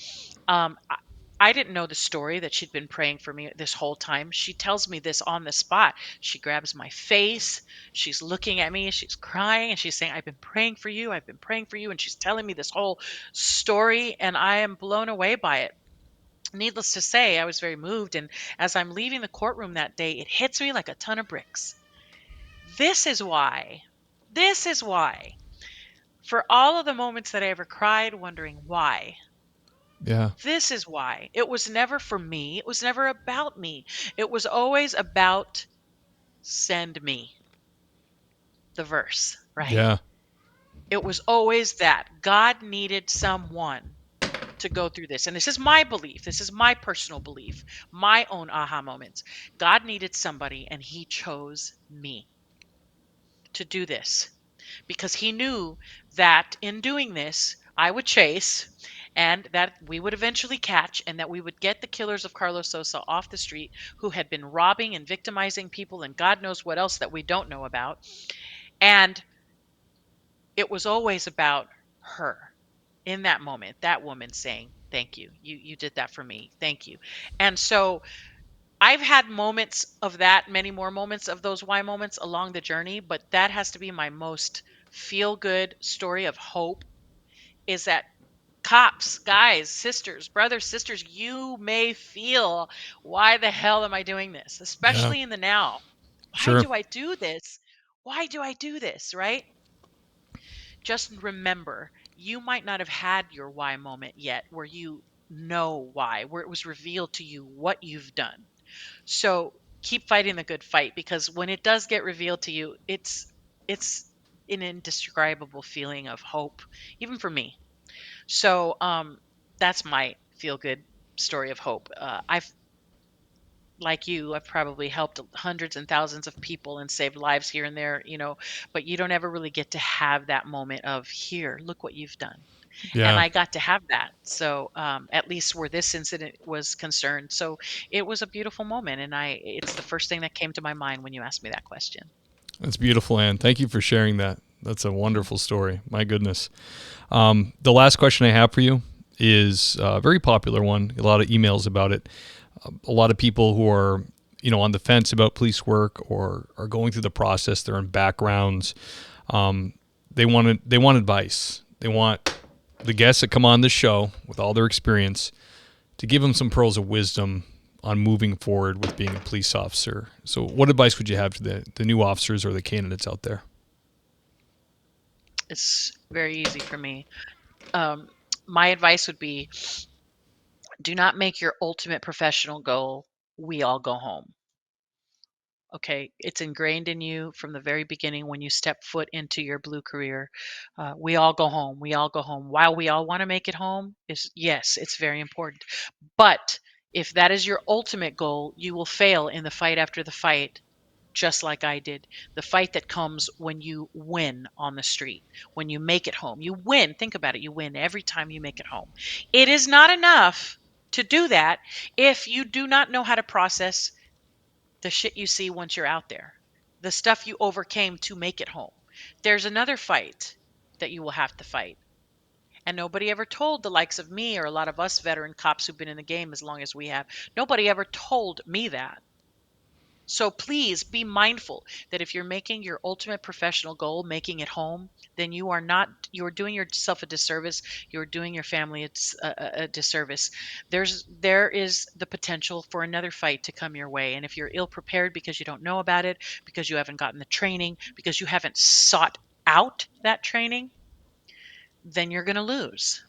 I didn't know the story that she'd been praying for me this whole time. She tells me this on the spot. She grabs my face. She's looking at me. She's crying and she's saying, I've been praying for you. I've been praying for you. And she's telling me this whole story. And I am blown away by it. Needless to say, I was very moved, and as I'm leaving the courtroom that day, it hits me like a ton of bricks. This is why, this is why, for all of the moments that I ever cried wondering why, Yeah. this is why. It was never for me. It was never about me. It was always about send me, the verse, right? Yeah. It was always that God needed someone to go through this. And this is my belief. This is my personal belief, my own aha moments. God needed somebody, and he chose me to do this because he knew that in doing this, I would chase and that we would eventually catch and that we would get the killers of Carlos Sosa off the street who had been robbing and victimizing people and God knows what else that we don't know about. And it was always about her in that moment, that woman saying, thank you. You did that for me. Thank you. And so I've had moments of that, many more moments of those why moments along the journey, but that has to be my most feel good story of hope is that cops, guys, sisters, brothers, sisters, you may feel, why the hell am I doing this? Yeah. Especially in the now. Why Sure. do I do this? Why do I do this? Right? Just remember, you might not have had your why moment yet where you know why, where it was revealed to you what you've done. So keep fighting the good fight because when it does get revealed to you, it's an indescribable feeling of hope, even for me. So that's my feel good story of hope. I've like you, I've probably helped hundreds and thousands of people and saved lives here and there, but you don't ever really get to have that moment of here, look what you've done. And Yeah. I got to have that. So at least where this incident was concerned. So it was a beautiful moment. And it's the first thing that came to my mind when you asked me that question. That's beautiful, Ann. Thank you for sharing that. That's a Mhm. wonderful story. My goodness. The last question I have for you is a very popular one. A lot of emails about it. A lot of people who are, on the fence about police work or are going through the process. They're in backgrounds. They want advice. They want the guests that come on this show with all their experience to give them some pearls of wisdom on moving forward with being a police officer. So what advice would you have to the new officers or the candidates out there? It's very easy for me. My advice would be, do not make your ultimate professional goal, we all go home. Okay, it's ingrained in you from the very beginning when you step foot into your blue career. We all go home. We all go home. While we all want to make it home, is yes, it's very important. But if that is your ultimate goal, you will fail in the fight after the fight, just like I did. The fight that comes when you win on the street, when you make it home. You win. Think about it. You win every time you make it home. It is not enough to do that if you do not know how to process the shit you see once you're out there, the stuff you overcame to make it home. There's another fight that you will have to fight. And nobody ever told the likes of me or a lot of us veteran cops who've been in the game as long as we have, nobody ever told me that. So please be mindful that if you're making your ultimate professional goal, making it home, then you're doing yourself a disservice. You're doing your family a disservice. There is the potential for another fight to come your way. And if you're ill prepared because you don't know about it, because you haven't gotten the training, because you haven't sought out that training, then you're going to lose.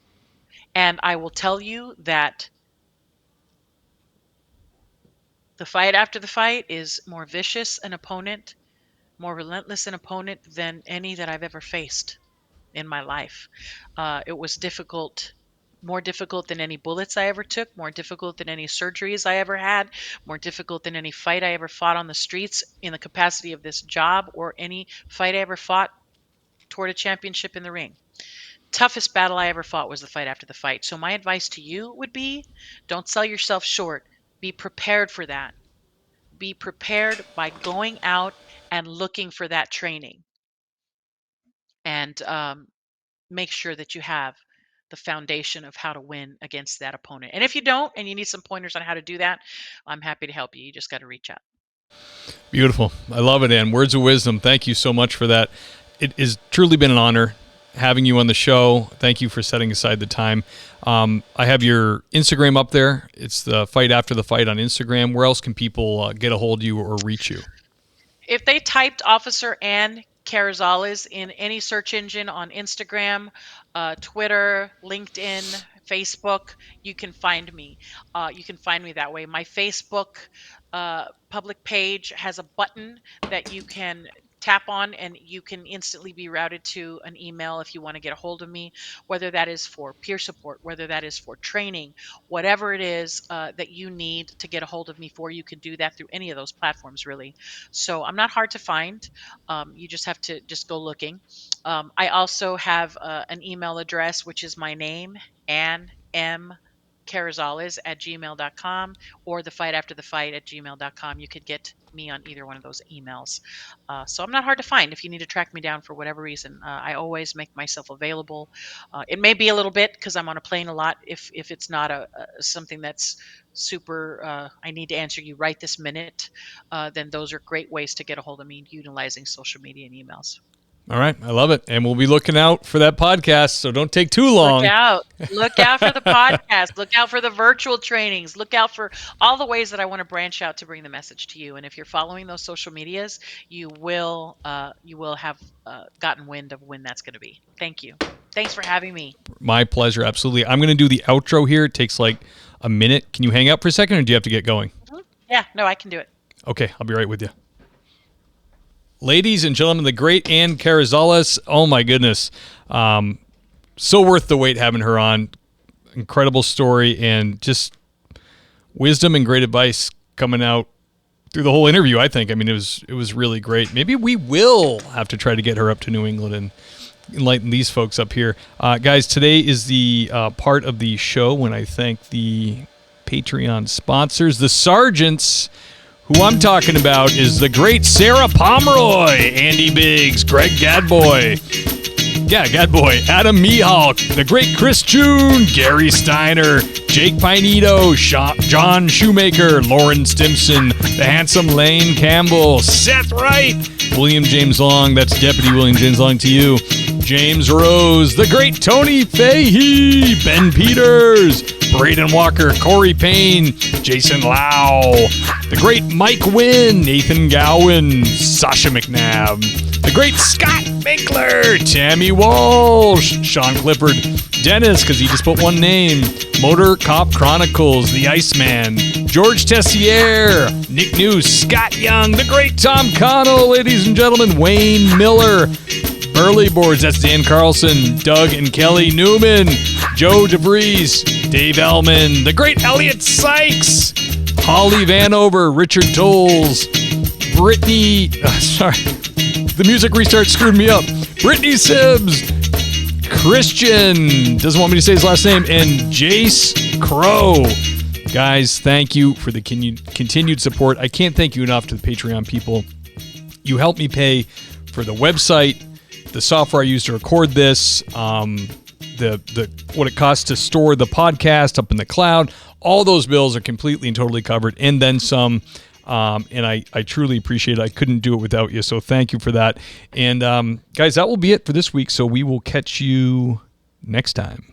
And I will tell you that the fight after the fight is more vicious an opponent, more relentless an opponent than any that I've ever faced in my life. It was difficult, more difficult than any bullets I ever took, more difficult than any surgeries I ever had, more difficult than any fight I ever fought on the streets in the capacity of this job, or any fight I ever fought toward a championship in the ring. Toughest battle I ever fought was the fight after the fight. So my advice to you would be, don't sell yourself short. Be prepared for that. Be prepared by going out and looking for that training, and make sure that you have the foundation of how to win against that opponent. And if you don't, and you need some pointers on how to do that, I'm happy to help you. You just got to reach out. Beautiful. I love it, Ann. Words of wisdom. Thank you so much for that. It has truly been an honor having you on the show. Thank you for setting aside the time. I have your Instagram up there. It's the Fight After the Fight on Instagram. Where else can people get a hold of you or reach you? If they typed Officer Ann Carrizales in any search engine on Instagram, Twitter, LinkedIn, Facebook, you can find me. You can find me that way. My Facebook public page has a button that you can tap on, and you can instantly be routed to an email if you want to get a hold of me, whether that is for peer support, whether that is for training, whatever it is that you need to get a hold of me for, you can do that through any of those platforms, really. So I'm not hard to find. You just have to just go looking. I also have an email address, which is my name, Ann M. Carrizales at gmail.com, or the fight after the fight at gmail.com. You could get me on either one of those emails. So I'm not hard to find if you need to track me down for whatever reason. I always make myself available. It may be a little bit because I'm on a plane a lot. If it's not something that's super, I need to answer you right this minute, then those are great ways to get a hold of me utilizing social media and emails. All right. I love it. And we'll be looking out for that podcast, so don't take too long. Look out. Look out for the podcast. Look out for the virtual trainings. Look out for all the ways that I want to branch out to bring the message to you. And if you're following those social medias, you will have gotten wind of when that's going to be. Thank you. Thanks for having me. My pleasure. Absolutely. I'm going to do the outro here. It takes like a minute. Can you hang out for a second, or do you have to get going? Mm-hmm. Yeah. No, I can do it. Okay. I'll be right with you. Ladies and gentlemen, the great Ann Carrizales. Oh, my goodness. So worth the wait having her on. Incredible story, and just wisdom and great advice coming out through the whole interview, I think. I mean, it was really great. Maybe we will have to try to get her up to New England and enlighten these folks up here. Guys, today is the part of the show when I thank the Patreon sponsors, the Sergeants. Who I'm talking about is the great Sarah Pomeroy, Andy Biggs, Greg Gadboy, Adam Mihawk, the great Chris June, Gary Steiner, Jake Pinedo, John Shoemaker, Lauren Stimson, the handsome Lane Campbell, Seth Wright, William James Long, that's Deputy William James Long to you, James Rose, the great Tony Fahey, Ben Peters, Braden Walker, Corey Payne, Jason Lau, the great Mike Wynn, Nathan Gowan, Sasha McNabb, the great Scott Minkler, Tammy Walsh, Sean Clifford, Dennis, because he just put one name, Motor Cop Chronicles, The Iceman, George Tessier, Nick News, Scott Young, the great Tom Connell, ladies and gentlemen, Wayne Miller, Burley Boards, that's Dan Carlson, Doug and Kelly Newman, Joe DeVries, Dave Ellman, the great Elliot Sykes, Holly Vanover, Richard Tolles, Brittany, the music restart screwed me up, Brittany Sibbs, Christian, doesn't want me to say his last name, and Jace Crow. Guys, thank you for the continued support. I can't thank you enough to the Patreon people. You help me pay for the website, the software I use to record this, the what it costs to store the podcast up in the cloud. All those bills are completely and totally covered, and then some. And I truly appreciate it. I couldn't do it without you, so thank you for that. And guys, that will be it for this week, so we will catch you next time.